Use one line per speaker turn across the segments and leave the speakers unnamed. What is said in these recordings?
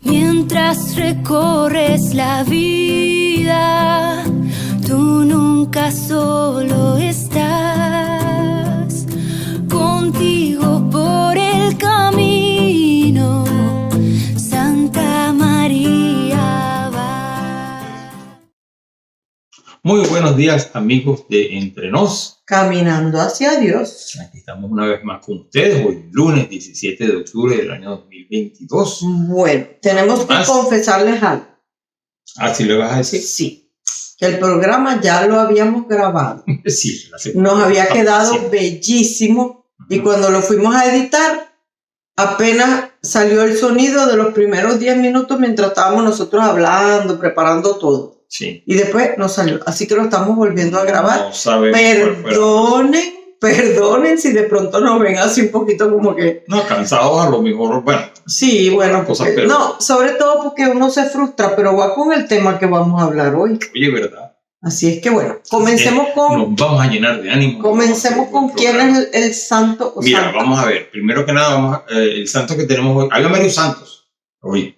Mientras recorres la vida, tú nunca solo estás. Contigo por el camino, Santa María va.
Muy buenos días, amigos de Entre Nos.
Caminando hacia Dios.
Aquí estamos una vez más con ustedes, hoy lunes 17 de octubre del año 2022.
Bueno, tenemos que confesarles algo.
¿Ah, sí le vas a decir?
Sí, que el programa ya lo habíamos grabado.
Sí.
Nos había quedado bellísimo y cuando lo fuimos a editar, apenas salió el sonido de los primeros 10 minutos mientras estábamos nosotros hablando, preparando todo.
Sí.
Y después no salió, así que lo estamos volviendo a grabar.
No sabe
Perdonen si de pronto nos ven así un poquito como que...
No, cansados a lo mejor, bueno.
Sí, bueno, porque, no, sobre todo porque uno se frustra, pero va con el tema que vamos a hablar hoy.
Oye, ¿verdad?
Así es que bueno, comencemos con...
Nos vamos a llenar de ánimo.
Comencemos con quién es el santo o
Mira,
santa.
vamos a ver, primero que nada, el santo que tenemos hoy, hay varios santos hoy.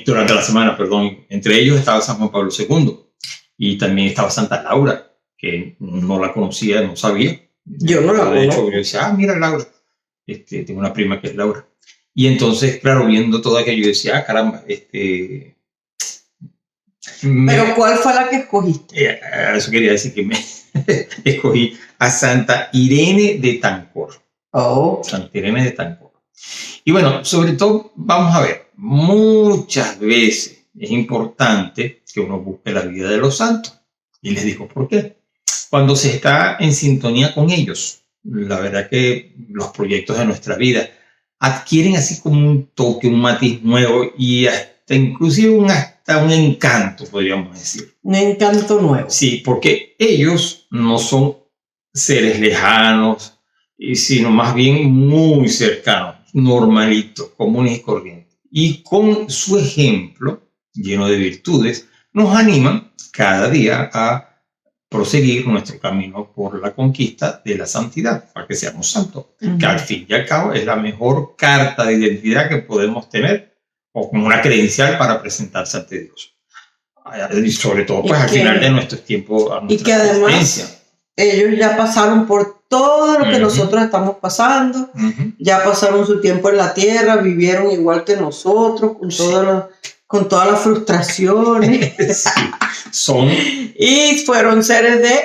Durante la semana, perdón. Entre ellos estaba San Juan Pablo II y también estaba Santa Laura, que no la conocía, no sabía.
Yo no la conozco.
De hecho, yo decía, mira Laura. Tengo una prima que es Laura. Y entonces, claro, viendo todo aquello, yo decía, caramba,
Pero ¿cuál fue la que escogiste?
Eso quería decir que me escogí a Santa Irene de Tancor.
Oh.
Santa Irene de Tancor. Y bueno, sobre todo, vamos a ver, muchas veces es importante que uno busque la vida de los santos. Y les digo por qué. Cuando se está en sintonía con ellos, la verdad que los proyectos de nuestra vida adquieren así como un toque, un matiz nuevo y hasta inclusive hasta un encanto, podríamos decir.
Un encanto nuevo.
Sí, porque ellos no son seres lejanos, sino más bien muy cercanos, normalitos, comunes y corrientes. Y con su ejemplo, lleno de virtudes, nos animan cada día a proseguir nuestro camino por la conquista de la santidad, para que seamos santos, que al fin y al cabo es la mejor carta de identidad que podemos tener, o como una credencial para presentarse ante Dios. Y sobre todo, pues al final de nuestros tiempos,
y que además ellos ya pasaron por todo lo que nosotros estamos pasando, ya pasaron su tiempo en la tierra, vivieron igual que nosotros, con todas las frustraciones. Y fueron seres de,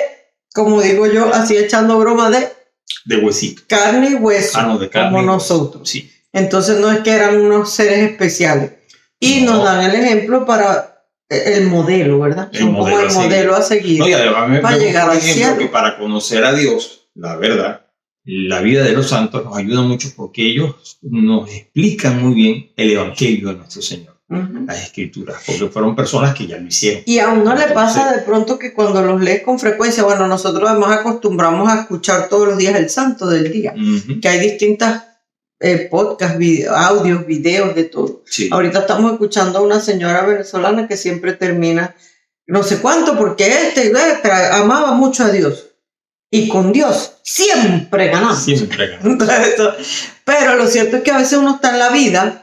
como digo yo, así echando broma de
huesito.
Carne y hueso,
de carne
como nosotros. Sí. Entonces no es que eran unos seres especiales. Y nos dan el ejemplo para el modelo, ¿verdad? Son como el modelo a seguir.
No, y además
para llegar al cielo.
Que para conocer a Dios, la verdad, la vida de los santos nos ayuda mucho porque ellos nos explican muy bien el evangelio de nuestro Señor. Las escrituras, porque fueron personas que ya lo hicieron.
Y a uno le pasa de pronto que cuando los lees con frecuencia, bueno, nosotros además acostumbramos a escuchar todos los días el santo del día, que hay distintas podcasts, audios, videos, de todo. Sí. Ahorita estamos escuchando a una señora venezolana que siempre termina no sé cuánto, porque amaba mucho a Dios. Y con Dios siempre ganamos.
Siempre ganamos.
Pero lo cierto es que a veces uno está en la vida,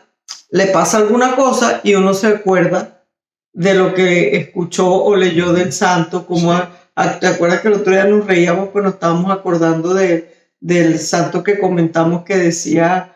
le pasa alguna cosa y uno se acuerda de lo que escuchó o leyó del santo, como ¿te acuerdas que el otro día nos reíamos pues nos estábamos acordando del santo que comentamos que decía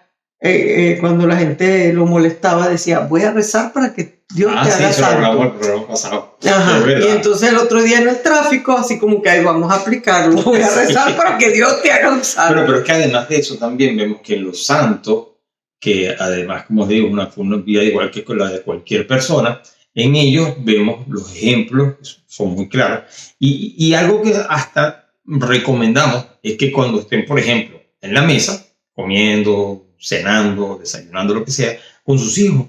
cuando la gente lo molestaba, decía, voy a rezar para que Dios te haga santo. Y entonces el otro día en el tráfico, así como que ahí vamos a aplicarlo, voy a rezar para que Dios te haga un santo.
Pero es que además de eso también vemos que los santos, que además, como digo, una vida igual que con la de cualquier persona, en ellos vemos los ejemplos, son muy claros. Y algo que hasta recomendamos es que cuando estén, por ejemplo, en la mesa, comiendo, cenando, desayunando, lo que sea, con sus hijos,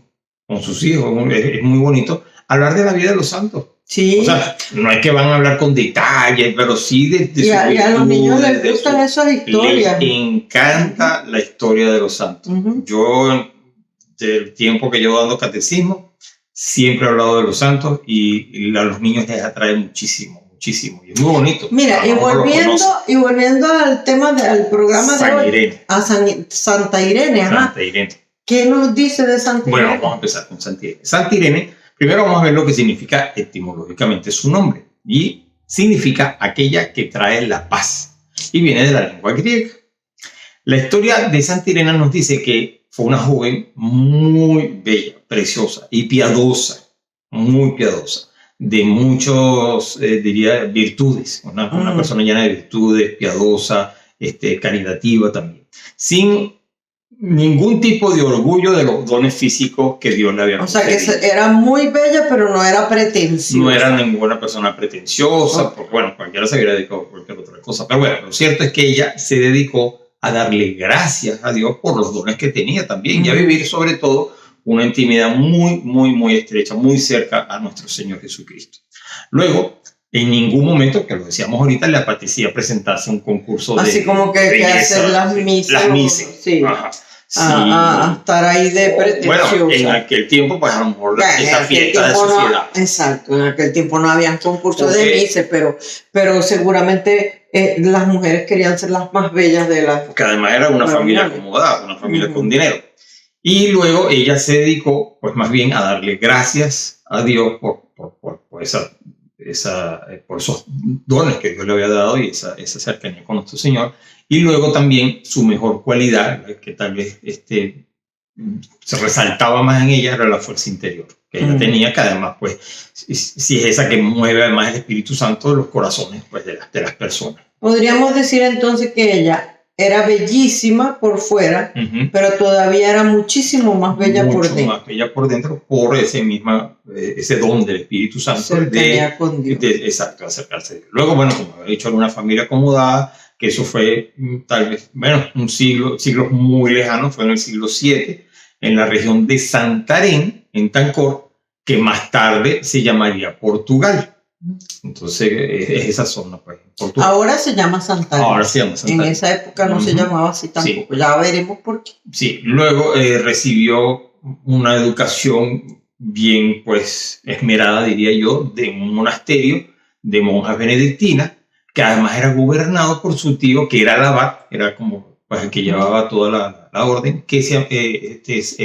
es muy bonito hablar de la vida de los santos.
Sí.
O sea, no es que van a hablar con detalles, pero sí de
y a los niños les gustan esas historias.
Les encanta la historia de los santos. Yo, del tiempo que llevo dando catecismo, siempre he hablado de los santos y a los niños les atrae muchísimo muchísimo. Y es muy bonito.
Mira, y volviendo al tema del programa
San
de hoy,
Irene.
a Santa Irene, ajá.
Santa Irene.
¿Qué nos dice de Santa Irene?
Bueno, vamos a empezar con Santa Irene. Santa Irene, primero vamos a ver lo que significa etimológicamente su nombre. Y significa aquella que trae la paz. Y viene de la lengua griega. La historia de Santa Irene nos dice que fue una joven muy bella, preciosa y piadosa, muy piadosa, de muchos, diría, virtudes. Una persona llena de virtudes, piadosa, caritativa también. Sin ningún tipo de orgullo de los dones físicos que Dios le había concedido.
O sea, que era muy bella, pero no era pretenciosa.
No era ninguna persona pretenciosa, porque, bueno, cualquiera se hubiera dedicado a cualquier otra cosa. Pero bueno, lo cierto es que ella se dedicó a darle gracias a Dios por los dones que tenía también y a vivir sobre todo una intimidad muy, muy, muy estrecha, muy cerca a nuestro Señor Jesucristo. Luego, en ningún momento, que lo decíamos ahorita, le apetecía presentarse a un concurso
así
de
como que hacer las misas.
Las misas.
Sí.
Ajá. Sí.
A estar ahí de pretenciosa.
Bueno, en aquel tiempo, pues a lo mejor esa fiesta de sociedad.
Exacto, en aquel tiempo no habían concursos de misas, pero seguramente las mujeres querían ser las más bellas de las...
Porque además era una familia acomodada, una familia con dinero. Y luego ella se dedicó, pues más bien, a darle gracias a Dios por esos dones que Dios le había dado y esa cercanía con nuestro Señor. Y luego también su mejor cualidad, que tal vez se resaltaba más en ella, era la fuerza interior que ella tenía, que además, pues, si es esa que mueve además el Espíritu Santo de los corazones, pues, de las personas.
Podríamos decir entonces que ella era bellísima por fuera, pero todavía era muchísimo más bella por dentro.
Mucho más bella por dentro por ese don del Espíritu Santo exacto, acercarse a Dios. Luego, bueno, como he dicho, era una familia acomodada, que eso fue tal vez, bueno, siglos muy lejanos, fue en el siglo VII, en la región de Santarém, en Tancor, que más tarde se llamaría Portugal. Entonces, es esa zona, pues, Portugal.
Ahora se llama Santarém.
Ahora se llama Santarém.
En esa época no se llamaba así tampoco. Sí. Ya veremos por qué.
Sí, luego recibió una educación bien, pues, esmerada, diría yo, de un monasterio de monjas benedictinas, que además era gobernado por su tío, que era el abad, era como pues, el que llevaba toda la orden, que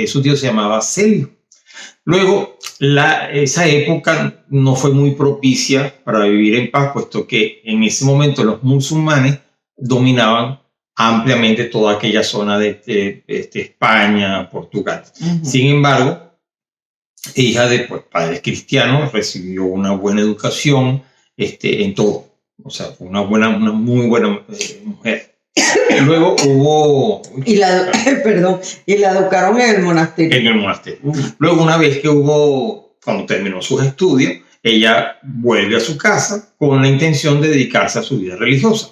su tío se llamaba Celio. Luego, esa época no fue muy propicia para vivir en paz, puesto que en ese momento los musulmanes dominaban ampliamente toda aquella zona de España, Portugal. Sin embargo, hija de padres cristianos, recibió una buena educación en todo. O sea, fue una muy buena mujer. Luego hubo... Y la
educaron en el monasterio.
En el monasterio. Luego, una vez cuando terminó sus estudios, ella vuelve a su casa con la intención de dedicarse a su vida religiosa.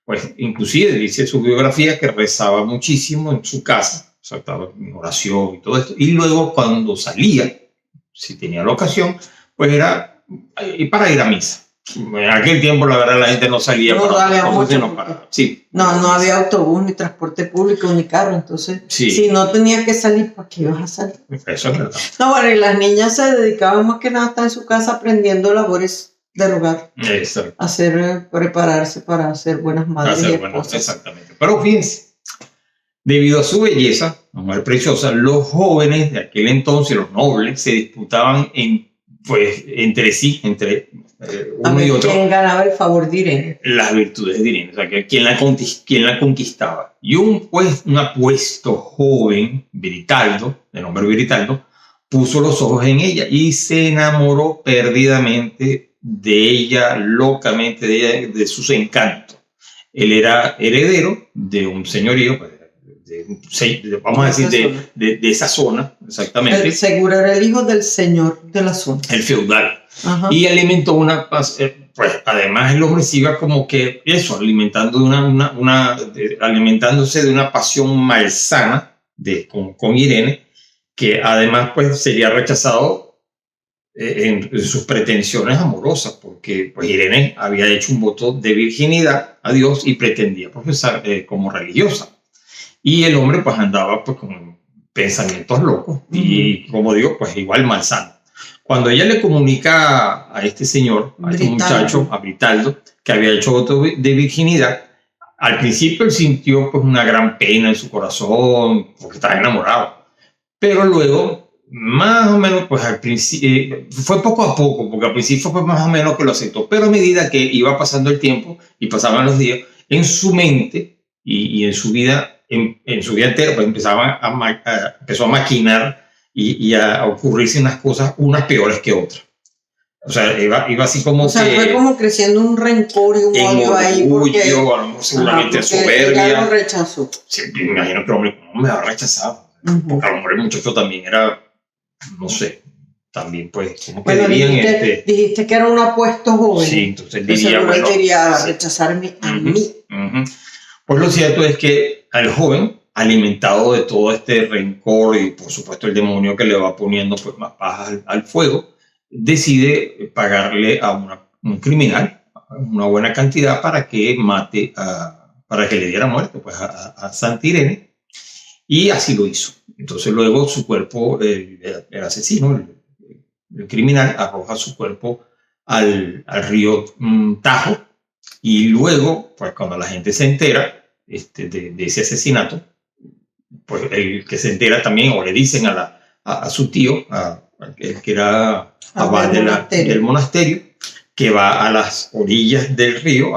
Pues, inclusive, dice su biografía que rezaba muchísimo en su casa, o sea, estaba en oración y todo esto. Y luego, cuando salía, si tenía la ocasión, pues era para ir a misa. En aquel tiempo, la verdad, la gente no salía
No había autobús, ni transporte público, ni carro. Entonces,
sí.
Si no tenías que salir, ¿para qué ibas a salir?
Eso es verdad.
No, bueno, y las niñas se dedicaban más que nada a estar en su casa aprendiendo labores del hogar.
Exacto.
Prepararse para ser buenas madres y esposas.
Exactamente. Pero fíjense, debido a su belleza, una mujer preciosa, los jóvenes de aquel entonces, los nobles, se disputaban entre sí, entre uno y otro.
¿Quién ganaba el favor de Irene?
Las virtudes de Irene, o sea, quién la conquistaba. Y un apuesto joven, Viritaldo, de nombre Viritaldo, puso los ojos en ella y se enamoró perdidamente de ella, locamente de ella, de sus encantos. Él era heredero de un señorío, vamos a decir, de esa zona, exactamente.
Seguro era el hijo del señor de la zona.
El feudal. Ajá. Y alimentó pues además el hombre se iba como que alimentándose de una pasión malsana con Irene, que además pues sería rechazado en sus pretensiones amorosas, porque pues Irene había hecho un voto de virginidad a Dios y pretendía profesar como religiosa. Y el hombre pues andaba pues con pensamientos locos y, como digo, pues igual malsano. Cuando ella le comunica a este señor, a este muchacho, a Britaldo, que había hecho voto de virginidad, al principio él sintió pues una gran pena en su corazón porque estaba enamorado, pero luego más o menos pues al principio fue poco a poco, porque al principio fue más o menos que lo aceptó, pero a medida que iba pasando el tiempo y pasaban los días, en su mente y en su vida entera pues empezó a maquinar y a ocurrirse unas cosas, unas peores que otras. O sea, iba así como
o sea,
que...
fue como creciendo un rencor y un odio ahí. Porque,
a lo mejor seguramente soberbia.
Ella lo rechazó.
Sí, me imagino que el hombre, ¿cómo me va a rechazar? Porque a lo mejor el muchacho también era, no sé, también pues, como que
bueno,
dirían...
dijiste que era un apuesto joven.
Sí, entonces diría,
bueno... quería
sí,
rechazarme a mí.
Pues lo cierto es que al joven, alimentado de todo este rencor y por supuesto el demonio que le va poniendo pues más paja al fuego, decide pagarle a un criminal una buena cantidad para que mate, para que le diera muerte pues, a Santa Irene, y así lo hizo. Entonces luego su cuerpo, el asesino, el criminal, arroja su cuerpo al río Tajo, y luego, pues cuando la gente se entera de ese asesinato, pues el que se entera también, o le dicen a su tío, el que era abad del monasterio, que va a las orillas del río,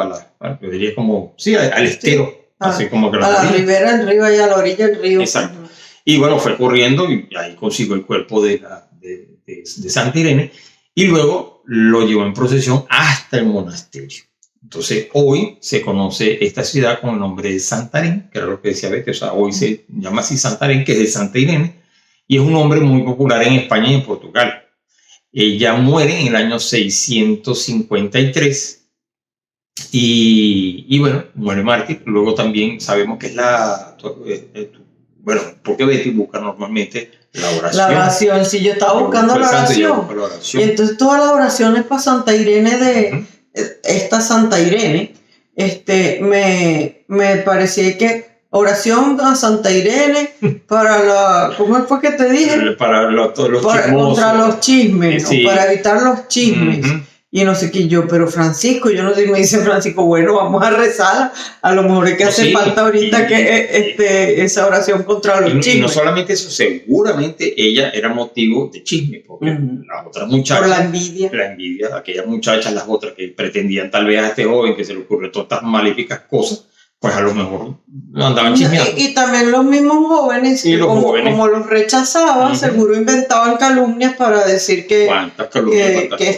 yo diría como, sí, al estero, así como que
a la ribera del río y a la orilla del río.
Exacto. Y bueno, fue corriendo y ahí consiguió el cuerpo de Santa Irene, y luego lo llevó en procesión hasta el monasterio. Entonces hoy se conoce esta ciudad con el nombre de Santarém, que era lo que decía Betty, o sea, hoy se llama así Santarém, que es de Santa Irene, y es un nombre muy popular en España y en Portugal. Ella muere en el año 653 y bueno, muere mártir. Luego también sabemos que es bueno, porque Betty busca normalmente la oración.
La oración, sí, yo estaba buscando la oración. Y entonces todas las oraciones para Santa Irene esta Santa Irene, me parecía que oración a Santa Irene para ¿cómo fue que te dije?
Para los chismosos.
Contra los chismes,
sí.
Para evitar los chismes. Y no sé qué pero Francisco, yo no sé, me dice Francisco, bueno, vamos a rezar, a lo mejor es que hace falta ahorita esa oración contra los chismes.
Y no solamente eso, seguramente ella era motivo de chisme, porque las otras muchachas...
Por la envidia.
La envidia, aquellas muchachas, las otras que pretendían tal vez a este joven que se le ocurrió todas estas maléficas cosas, pues a lo mejor andaban chismeando.
Y también los mismos jóvenes, que como los rechazaban, seguro inventaban calumnias para decir que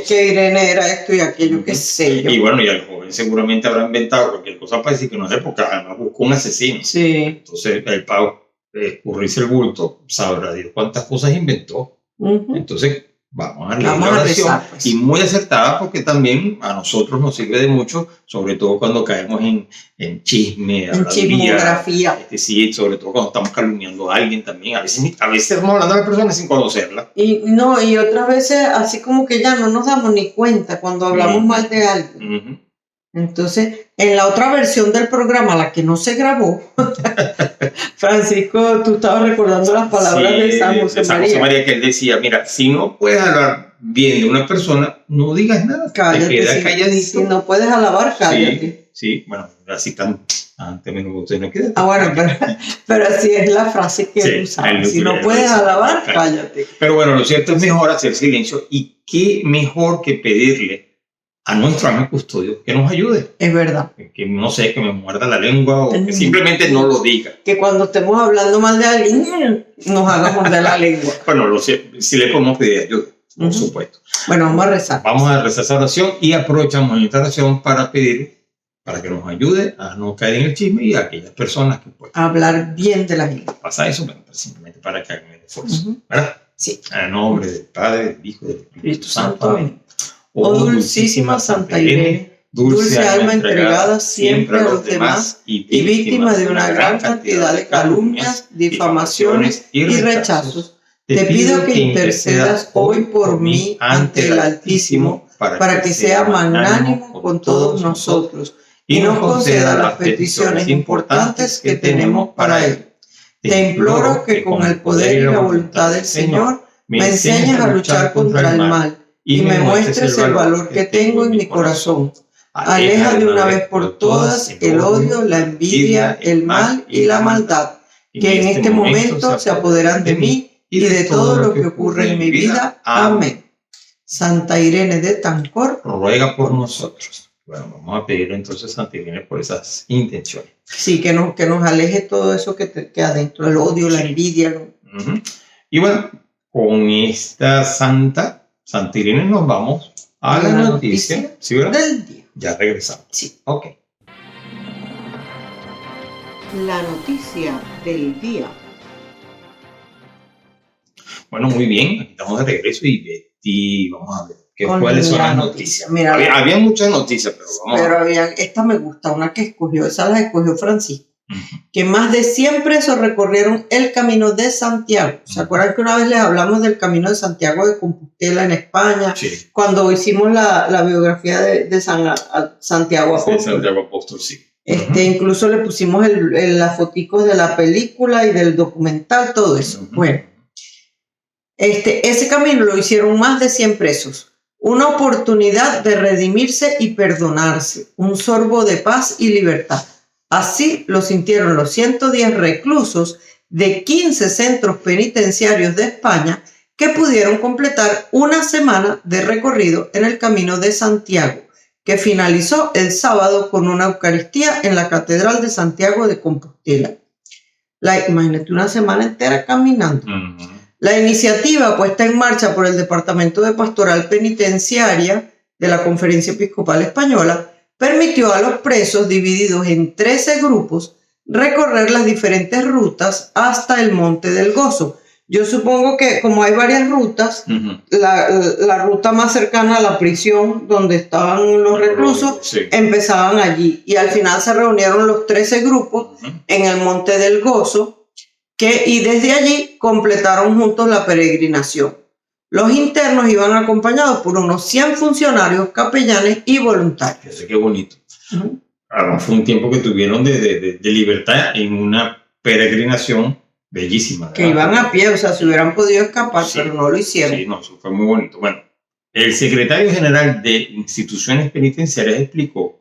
Irene era esto y aquello, qué sé yo.
Y bueno, y el joven seguramente habrá inventado cualquier cosa para decir que no es porque además buscó un asesino.
Sí.
Entonces el pavo, escurrirse el bulto, sabrá Dios cuántas cosas inventó. Entonces vamos a leer la oración,
rezar, pues.
Y muy acertada, porque también a nosotros nos sirve de mucho, sobre todo cuando caemos en chisme,
en chismografía.
Sí, sobre todo cuando estamos calumniando a alguien también. A veces estamos hablando de la persona sin conocerla.
Y otras veces así como que ya no nos damos ni cuenta cuando hablamos mal de alguien. Entonces, en la otra versión del programa, la que no se grabó, Francisco, tú estabas recordando las palabras de San José María.
Que él decía, mira, si no puedes hablar bien de una persona, no digas nada.
Cállate,
te quedas calladito.
Si no puedes alabar, cállate.
Sí, bueno, así tan antes menos usted no queda.
Bueno, pero así es la frase que él usaba. Si no puedes alabar, cállate.
Pero bueno, lo cierto es mejor hacer silencio, y qué mejor que pedirle a nuestro ángel custodio que nos ayude.
Es verdad.
Que no sé, que me muerda la lengua, o que simplemente no lo diga.
Que cuando estemos hablando mal de alguien, nos haga morder la lengua.
Bueno, si le podemos pedir ayuda, por supuesto.
Bueno, vamos a rezar.
Vamos a rezar esa oración, y aprovechamos esta oración para pedir para que nos ayude a no caer en el chisme, y a aquellas personas que pueden
hablar bien de la gente.
Pasa eso, bueno, simplemente para que hagan el esfuerzo. ¿Verdad?
Sí.
En nombre del Padre, del Hijo y del Espíritu Santo.
Amén. Oh dulcísima Santa Irene, dulce alma entregada siempre a los demás y víctima de una gran cantidad de calumnias, difamaciones y rechazos, te pido que intercedas hoy por mí ante el Altísimo, para que sea magnánimo con todos nosotros y nos conceda las peticiones importantes que tenemos para Él. Te imploro que con el poder y la voluntad del Señor me enseñes a luchar contra el mal y me muestres el valor que tengo en mi corazón. Aleja de una vez por todas el odio, la envidia, el mal y la maldad, que en este momento se apoderan de mí y de todo lo que ocurre en mi vida. Amén. Santa Irene de Tancor,
ruega por nosotros. Bueno, vamos a pedir entonces a Santa Irene por esas intenciones.
Sí, que nos aleje todo eso que queda dentro, el odio, la envidia.
Y bueno, con esta Santa Irene nos vamos a la noticia, ¿sí, verdad?
Del día.
Ya regresamos.
Sí.
Ok.
La noticia del día.
Bueno, muy bien, aquí estamos de regreso y Betty, vamos a ver cuáles son las noticias.
Mira,
había muchas noticias, pero vamos a ver.
Esta me gusta, una que escogió, esa la escogió Francisco. Que más de 100 presos recorrieron el Camino de Santiago. ¿Se acuerdan que una vez les hablamos del Camino de Santiago de Compostela en España?
Sí.
Cuando hicimos la biografía de Santiago Apóstol.
Sí, Santiago Apóstol, sí.
Incluso le pusimos las foticos de la película y del documental, todo eso. Bueno, ese camino lo hicieron más de 100 presos. Una oportunidad de redimirse y perdonarse. Un sorbo de paz y libertad. Así lo sintieron los 110 reclusos de 15 centros penitenciarios de España que pudieron completar una semana de recorrido en el Camino de Santiago, que finalizó el sábado con una Eucaristía en la Catedral de Santiago de Compostela. Imagínate una semana entera caminando. La iniciativa puesta en marcha por el Departamento de Pastoral Penitenciaria de la Conferencia Episcopal Española permitió a los presos divididos en 13 grupos recorrer las diferentes rutas hasta el Monte del Gozo. Yo supongo que como hay varias rutas, la ruta más cercana a la prisión donde estaban los reclusos, empezaban allí y al final se reunieron los 13 grupos en el Monte del Gozo y desde allí completaron juntos la peregrinación. Los internos iban acompañados por unos 100 funcionarios, capellanes y voluntarios.
Fíjate qué bonito. Fue un tiempo que tuvieron de libertad en una peregrinación bellísima. ¿Verdad?
Que iban a pie, o sea, si hubieran podido escapar, pero no lo hicieron.
Sí, no, eso fue muy bonito. Bueno, el secretario general de Instituciones Penitenciarias explicó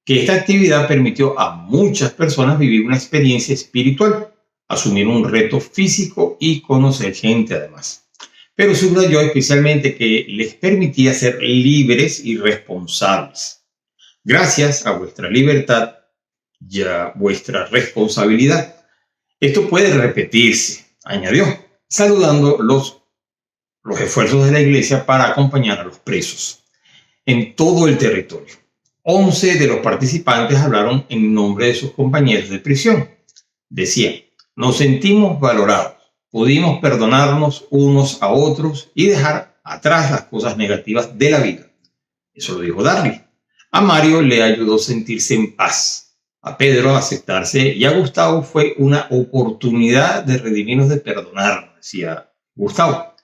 que esta actividad permitió a muchas personas vivir una experiencia espiritual, asumir un reto físico y conocer gente además. Pero subrayó especialmente que les permitía ser libres y responsables. Gracias a vuestra libertad y a vuestra responsabilidad. Esto puede repetirse, añadió, saludando los esfuerzos de la Iglesia para acompañar a los presos en todo el territorio. 11 de los participantes hablaron en nombre de sus compañeros de prisión. Decían, nos sentimos valorados. Pudimos perdonarnos unos a otros y dejar atrás las cosas negativas de la vida. Eso lo dijo Darby. A Mario le ayudó a sentirse en paz. A Pedro a aceptarse y a Gustavo fue una oportunidad de redimirnos, de perdonarnos, decía Gustavo.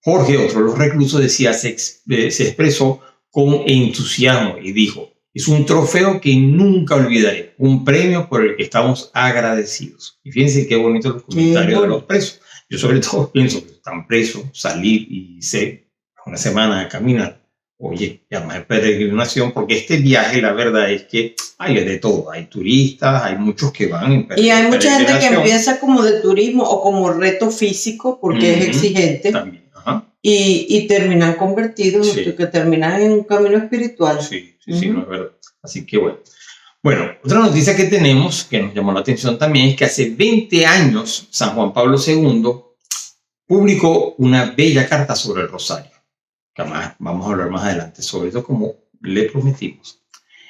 Jorge, otro de los reclusos, decía, se expresó con entusiasmo y dijo, es un trofeo que nunca olvidaré, un premio por el que estamos agradecidos. Y fíjense qué bonitos los comentarios de los presos. Yo sobre todo pienso que están presos, salir y irse una semana a caminar. Oye, llamar peregrinación, porque este viaje, la verdad es que hay de todo. Hay turistas, hay muchos que van en peregrinación.
Y hay mucha gente que empieza como de turismo o como reto físico, porque es exigente.
También,
y terminan convertidos, que terminan en un camino espiritual.
Sí, no es verdad. Así que bueno. Bueno, otra noticia que tenemos, que nos llamó la atención también, es que hace 20 años San Juan Pablo II publicó una bella carta sobre el rosario, que además vamos a hablar más adelante sobre eso como le prometimos.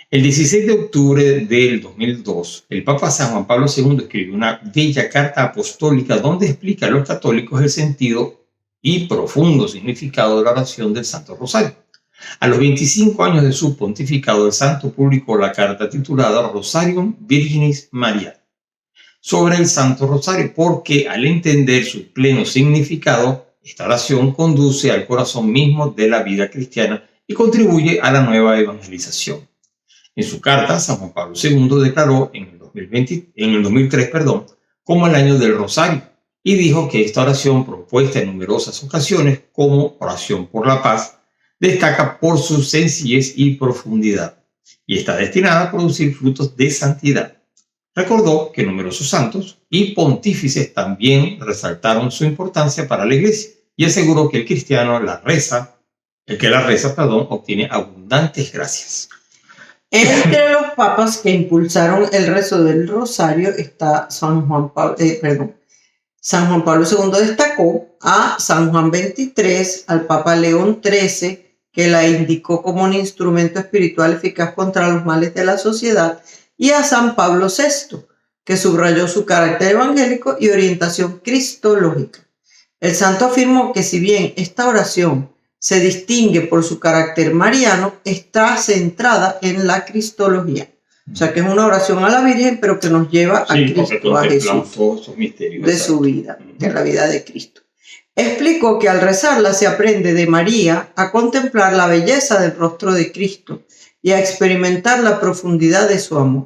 El 16 de octubre del 2002, el Papa San Juan Pablo II escribió una bella carta apostólica donde explica a los católicos el sentido y profundo significado de la oración del Santo Rosario. A los 25 años de su pontificado, el santo publicó la carta titulada Rosarium Virginis Mariae sobre el Santo Rosario, porque al entender su pleno significado, esta oración conduce al corazón mismo de la vida cristiana y contribuye a la nueva evangelización. En su carta, San Juan Pablo II declaró en el 2003 como el año del Rosario y dijo que esta oración, propuesta en numerosas ocasiones como oración por la paz, destaca por su sencillez y profundidad y está destinada a producir frutos de santidad. Recordó que numerosos santos y pontífices también resaltaron su importancia para la Iglesia y aseguró que el que la reza, obtiene abundantes gracias.
Entre los papas que impulsaron el rezo del rosario está San Juan Pablo II destacó a San Juan XXIII, al Papa León XIII, que la indicó como un instrumento espiritual eficaz contra los males de la sociedad, y a San Pablo VI, que subrayó su carácter evangélico y orientación cristológica. El santo afirmó que si bien esta oración se distingue por su carácter mariano, está centrada en la cristología. O sea, que es una oración a la Virgen, pero que nos lleva a Cristo, a Jesús,
todos esos misterios
de su vida, de la vida de Cristo. Explicó que al rezarla se aprende de María a contemplar la belleza del rostro de Cristo y a experimentar la profundidad de su amor.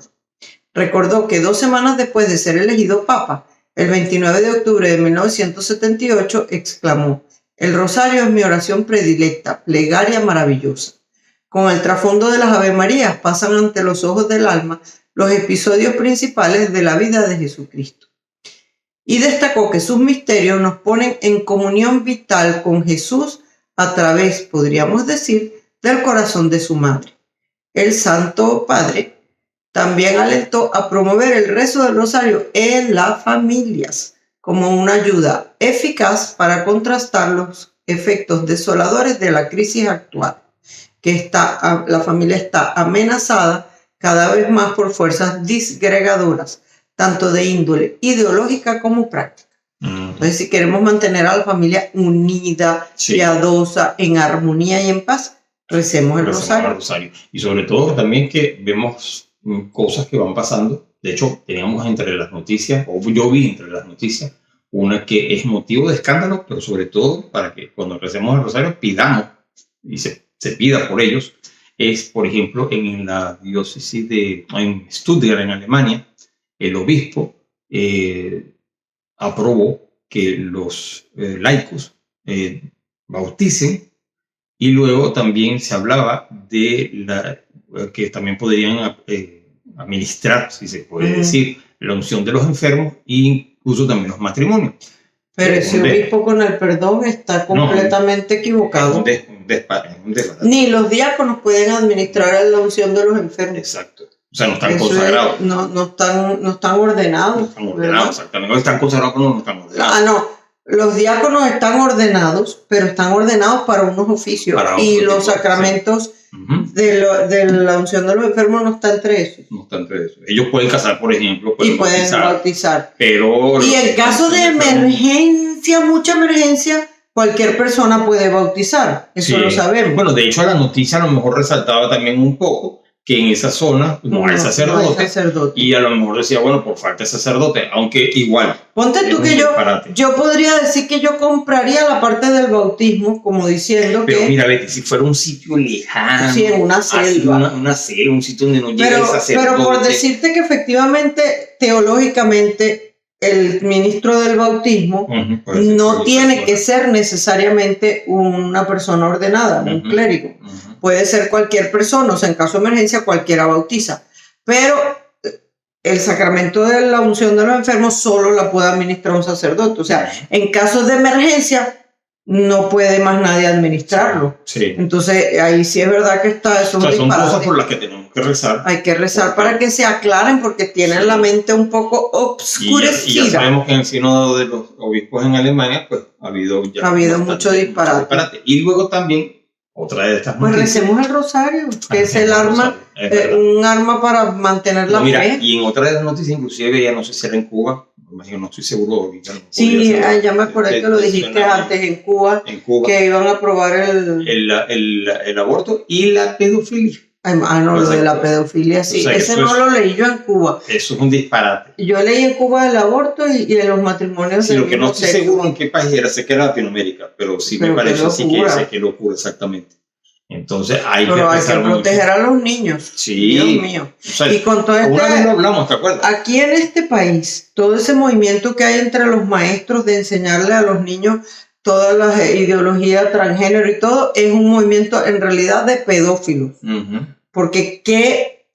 Recordó que 2 semanas después de ser elegido Papa, el 29 de octubre de 1978, exclamó: «El rosario es mi oración predilecta, plegaria maravillosa». Con el trasfondo de las Ave Marías pasan ante los ojos del alma los episodios principales de la vida de Jesucristo. Y destacó que sus misterios nos ponen en comunión vital con Jesús a través, podríamos decir, del corazón de su madre. El Santo Padre también alentó a promover el rezo del rosario en las familias como una ayuda eficaz para contrastar los efectos desoladores de la crisis actual, que la familia está amenazada cada vez más por fuerzas disgregadoras, tanto de índole ideológica como práctica. Entonces, si queremos mantener a la familia unida, piadosa, en armonía y en paz, recemos el rosario.
Y sobre todo también que vemos cosas que van pasando. De hecho, teníamos entre las noticias, o yo vi entre las noticias, una que es motivo de escándalo, pero sobre todo para que cuando recemos el rosario pidamos y se pida por ellos. Es, por ejemplo, en la diócesis de Stuttgart, en Alemania, el obispo aprobó que los laicos bauticen, y luego también se hablaba de que también podrían administrar, si se puede decir, la unción de los enfermos e incluso también los matrimonios.
Pero ese obispo, con el perdón, está completamente equivocado.
Es un disparate.
Ni los diáconos pueden administrar la unción de los enfermos.
Exacto. O sea, no están consagrados.
No están ordenados.
No están ordenados, exactamente. No están consagrados, pero no están ordenados.
No. Los diáconos están ordenados, pero están ordenados para unos oficios. Y los sacramentos de la unción de los enfermos no están entre esos.
No están entre esos. Ellos pueden casar, por ejemplo.
Pueden bautizar.
Pero
y en caso de emergencia, mucha emergencia, cualquier persona puede bautizar. Eso lo sabemos.
Bueno, de hecho, la noticia a lo mejor resaltaba también un poco que en esa zona no hay sacerdote, y a lo mejor decía, bueno, por falta de sacerdote, aunque igual.
Ponte tú que yo podría decir que yo compraría la parte del bautismo, como diciendo
pero mira, Betty, si fuera un sitio lejano,
sí, en una selva,
una selva, un sitio donde no llega el sacerdote.
Pero por decirte que efectivamente, teológicamente, el ministro del bautismo no tiene que ser necesariamente una persona ordenada, un clérigo. Puede ser cualquier persona, o sea, en caso de emergencia cualquiera bautiza. Pero el sacramento de la unción de los enfermos solo la puede administrar un sacerdote. O sea, en casos de emergencia no puede más nadie administrarlo. Sí. Entonces, ahí sí es verdad que está eso.
Son cosas por las que tenemos que rezar.
Hay que rezar para que se aclaren, porque tienen la mente un poco obscurecida.
Y ya sabemos que en el sínodo de los obispos en Alemania, pues ha habido
mucho disparate.
Y luego también, otra de estas
noticias. Pues recemos el rosario, que es el arma, un arma para mantener la fe.
Y en otra de las noticias, inclusive, ya no sé si era en Cuba, no estoy seguro ahorita.
Sí, ya me acordé que lo dijiste antes, en Cuba, que iban a aprobar
el aborto y la pedofilia.
No, lo de la pedofilia, sí. O sea, ese no lo leí yo en Cuba.
Eso es un disparate.
Yo leí en Cuba el aborto y de los matrimonios.
Sí, lo que no estoy seguro en qué país era, sé que era Latinoamérica, pero sí me parece así que sé que locura, exactamente. Entonces hay que
Pero hay que
pensar mucho.
proteger a los niños.
Sí.
Dios mío.
O sea,
Y con todo
una vez lo
este,
hablamos, ¿te acuerdas?
aquí en este país, todo ese movimiento que hay entre los maestros de enseñarle a los niños todas las ideologías transgénero y todo, es un movimiento en realidad de pedófilos.
Ujú.
Porque ¿qué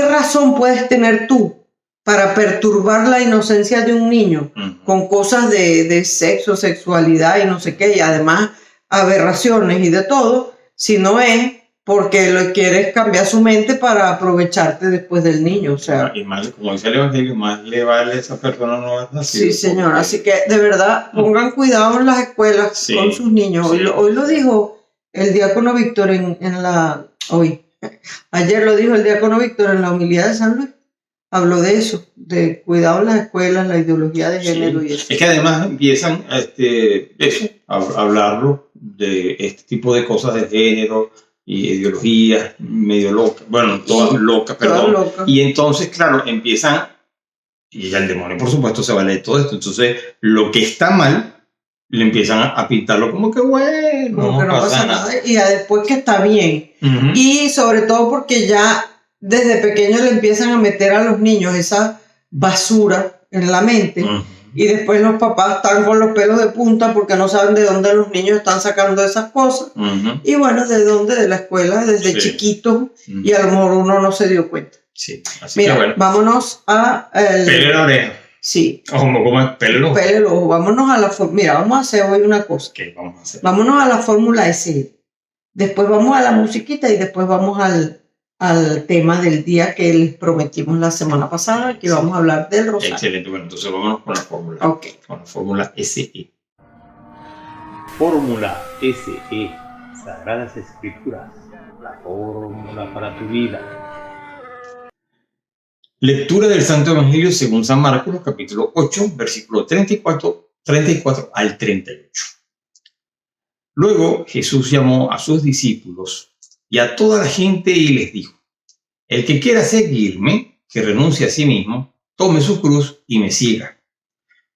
razón puedes tener tú para perturbar la inocencia de un niño
Ujú.
con cosas de sexo, sexualidad y no sé qué, y además aberraciones y de todo, si no es porque lo quieres cambiar su mente para aprovecharte después del niño? O sea,
Y más, como dice el Evangelio, más le vale a esa persona no haber nacido.
sí, señor.
porque-
Así que de verdad pongan cuidado en las escuelas
Sí,
con sus niños.
sí.
Hoy lo dijo el diácono Víctor ayer lo dijo el diácono Víctor en la homilía de San Luis. Habló de eso, de cuidado en las escuelas, la ideología de género y eso.
Es que además empiezan a hablarlo de este tipo de cosas de género y ideologías medio locas, bueno, todas locas,
Todas
perdón.
locas.
Y entonces, claro, empiezan, y ya el demonio, por supuesto, se vale de todo esto. Entonces, lo que está mal, le empiezan a pintarlo como que bueno,
Como que no pasa nada. Y ya después que está bien.
Ujú.
Y sobre todo porque ya desde pequeños le empiezan a meter a los niños esa basura en la mente.
Ujú.
Y después los papás están con los pelos de punta porque no saben de dónde los niños están sacando esas cosas.
Ujú.
Y bueno, ¿de dónde? De la escuela, desde
Sí.
chiquitos.
Ujú.
Y a lo mejor uno no se dio cuenta.
Sí, así
Mira,
que bueno,
vámonos a...
pele la oreja.
Sí,
¿Cómo es? Pele el ojo.
pele el ojo. Vámonos a la... Mira, vamos a hacer hoy una cosa.
¿Qué vamos a hacer?
Vámonos a la fórmula S. Después vamos a la musiquita y después vamos al tema del día que les prometimos la semana pasada, que vamos a hablar del rosario.
Excelente, bueno, entonces vámonos con la fórmula.
Ok.
Con la fórmula SE.
Fórmula SE, Sagradas Escrituras, la fórmula para tu vida.
Lectura del Santo Evangelio según San Marcos, capítulo 8, versículo 34 al 38. Luego Jesús llamó a sus discípulos y a toda la gente y les dijo: el que quiera seguirme, que renuncie a sí mismo, tome su cruz y me siga.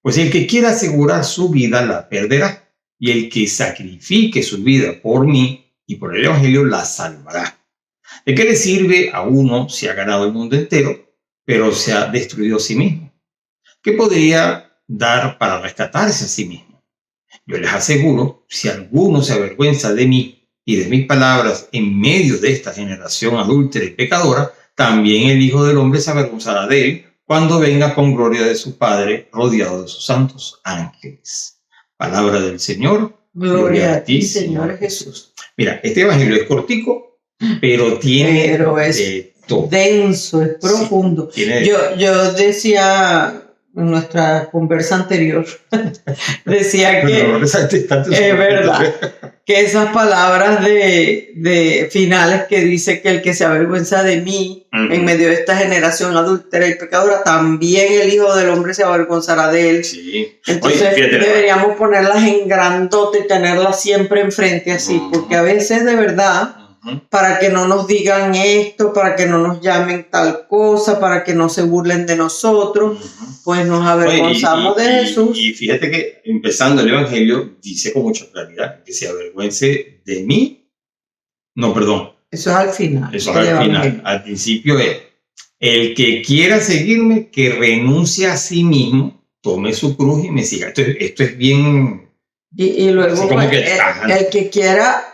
Pues el que quiera asegurar su vida la perderá, y el que sacrifique su vida por mí y por el Evangelio la salvará. ¿De qué le sirve a uno si ha ganado el mundo entero, pero se ha destruido a sí mismo? ¿Qué podría dar para rescatarse a sí mismo? Yo les aseguro, si alguno se avergüenza de mí y de mis palabras en medio de esta generación adúltera y pecadora, también el Hijo del Hombre se avergonzará de él cuando venga con gloria de su Padre, rodeado de sus santos ángeles. Palabra del Señor.
Gloria a ti, Señor Jesús.
Mira, este evangelio es cortico, pero tiene
Pero es
de todo.
denso, es profundo.
Tiene
Yo decía en nuestra conversa anterior, decía que es verdad que esas palabras de finales que dice que el que se avergüenza de mí
Ujú.
en medio de esta generación adúltera y pecadora, también el Hijo del Hombre se avergonzará de él.
Sí.
Entonces
Oye, fíjate,
deberíamos ponerlas en grandote y tenerlas siempre enfrente así,
Ujú.
porque a veces de verdad,
Ujú.
para que no nos digan esto, para que no nos llamen tal cosa, para que no se burlen de nosotros,
Ujú.
pues nos
Oye,
avergonzamos de Jesús.
Y fíjate que empezando el Evangelio dice con mucha claridad que se avergüence de mí. No, perdón,
Eso es al final.
eso es
del
al final.
Evangelio.
Al principio es: el que quiera seguirme, que renuncie a sí mismo, tome su cruz y me siga. Esto es bien.
Y luego
Así como
pues,
que, ajá.
el que quiera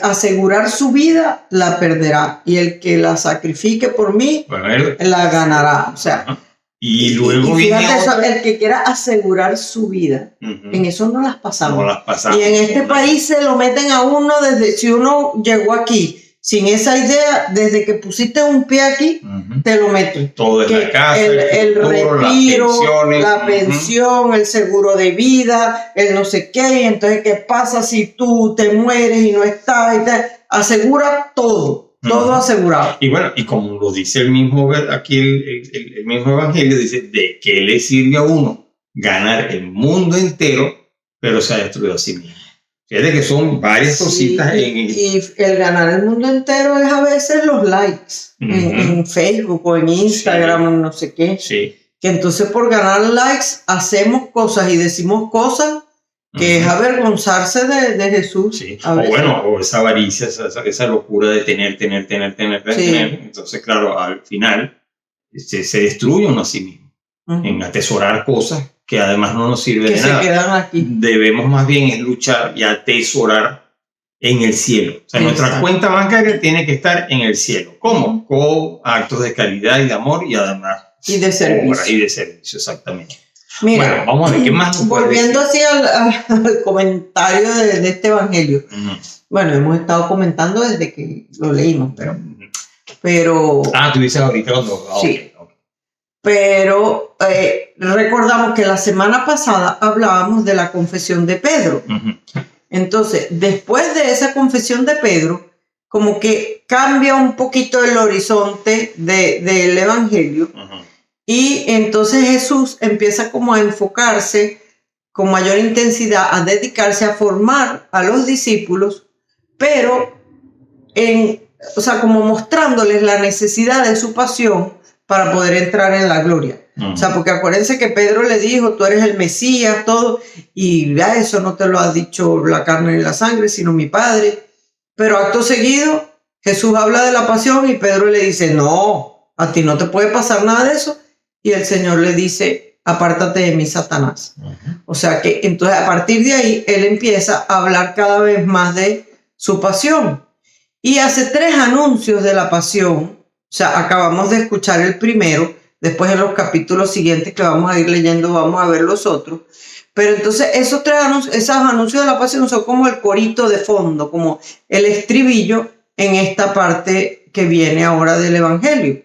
asegurar su vida, la perderá. Y el que la sacrifique por mí,
Bueno,
la ganará. O sea,
y luego
y
viene
fíjate eso,
otro.
el que quiera asegurar su vida,
Ujú.
en eso no las pasamos.
No las pasamos.
Y en este país se lo meten a uno desde, si uno llegó aquí sin esa idea, desde que pusiste un pie aquí,
Ujú.
te lo meten.
Todo es
Que
la casa,
el
futuro,
retiro,
las pensiones.
la
Ujú.
pensión, el seguro de vida, el no sé qué, y entonces ¿qué pasa si tú te mueres y no estás? Y tal? Asegura todo, todo
Ujú.
asegurado.
Y bueno, y como lo dice el mismo, aquí el mismo Evangelio, dice: ¿de qué le sirve a uno ganar el mundo entero, pero se ha destruido a sí mismo? Fíjate que son varias
Sí,
cositas
y el ganar el mundo entero es a veces los likes en Facebook o en Instagram o no sé qué.
Sí.
Que entonces por ganar likes hacemos cosas y decimos cosas que es avergonzarse de Jesús.
Sí.
a
O
veces.
bueno, o esa avaricia, esa locura de tener. Entonces, claro, al final se destruye uno a sí mismo
Ujú.
en atesorar cosas que además no nos sirven
Que
de
se
nada.
quedan aquí.
Debemos más bien es luchar y atesorar en el cielo. O sea, nuestra
Exacto.
cuenta bancaria tiene que estar en el cielo. ¿Cómo? Con actos de caridad y de amor y además
Y de servicio.
obra y de servicio, exactamente.
Mira,
Bueno, vamos a ver qué más nos puede
volviendo
decir?
así al comentario de este evangelio.
Ujú.
Bueno, hemos estado comentando desde que lo leímos, pero
Tú dices ahorita cuando...
Sí.
ok.
pero recordamos que la semana pasada hablábamos de la confesión de Pedro.
Ujú.
Entonces, después de esa confesión de Pedro, como que cambia un poquito el horizonte del evangelio.
Ujú.
Y entonces Jesús empieza como a enfocarse con mayor intensidad, a dedicarse a formar a los discípulos, pero o sea, como mostrándoles la necesidad de su pasión para poder entrar en la gloria.
Ujú.
O sea, porque acuérdense que Pedro le dijo, tú eres el Mesías, todo, y ya eso no te lo ha dicho la carne ni la sangre, sino mi Padre. Pero acto seguido, Jesús habla de la pasión y Pedro le dice, no, a ti no te puede pasar nada de eso. Y el Señor le dice, apártate de mí, Satanás.
Ujú.
O sea que entonces a partir de ahí, él empieza a hablar cada vez más de su pasión. Y hace 3 anuncios de la pasión. O sea, acabamos de escuchar el primero. Después en los capítulos siguientes que vamos a ir leyendo, vamos a ver los otros. Pero entonces esos anuncios de la pasión son como el corito de fondo, como el estribillo en esta parte que viene ahora del Evangelio.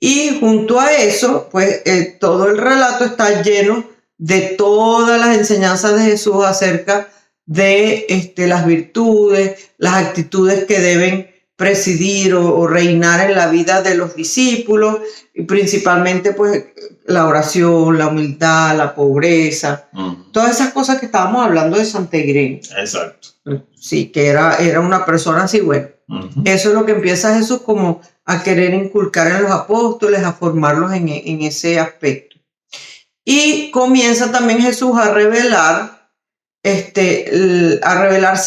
Y junto a eso, pues todo el relato está lleno de todas las enseñanzas de Jesús acerca de las virtudes, las actitudes que deben presidir o reinar en la vida de los discípulos, y principalmente pues la oración, la humildad, la pobreza,
Ujú.
todas esas cosas que estábamos hablando de Santiago.
Exacto.
Sí, que era una persona así, bueno.
Ujú.
Eso es lo que empieza Jesús como a querer inculcar en los apóstoles, a formarlos en ese aspecto. Y comienza también Jesús a revelarse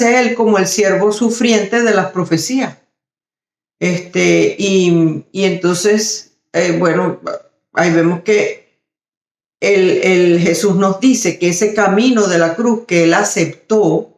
a él como el siervo sufriente de las profecías. Y entonces, bueno, ahí vemos que el Jesús nos dice que ese camino de la cruz que él aceptó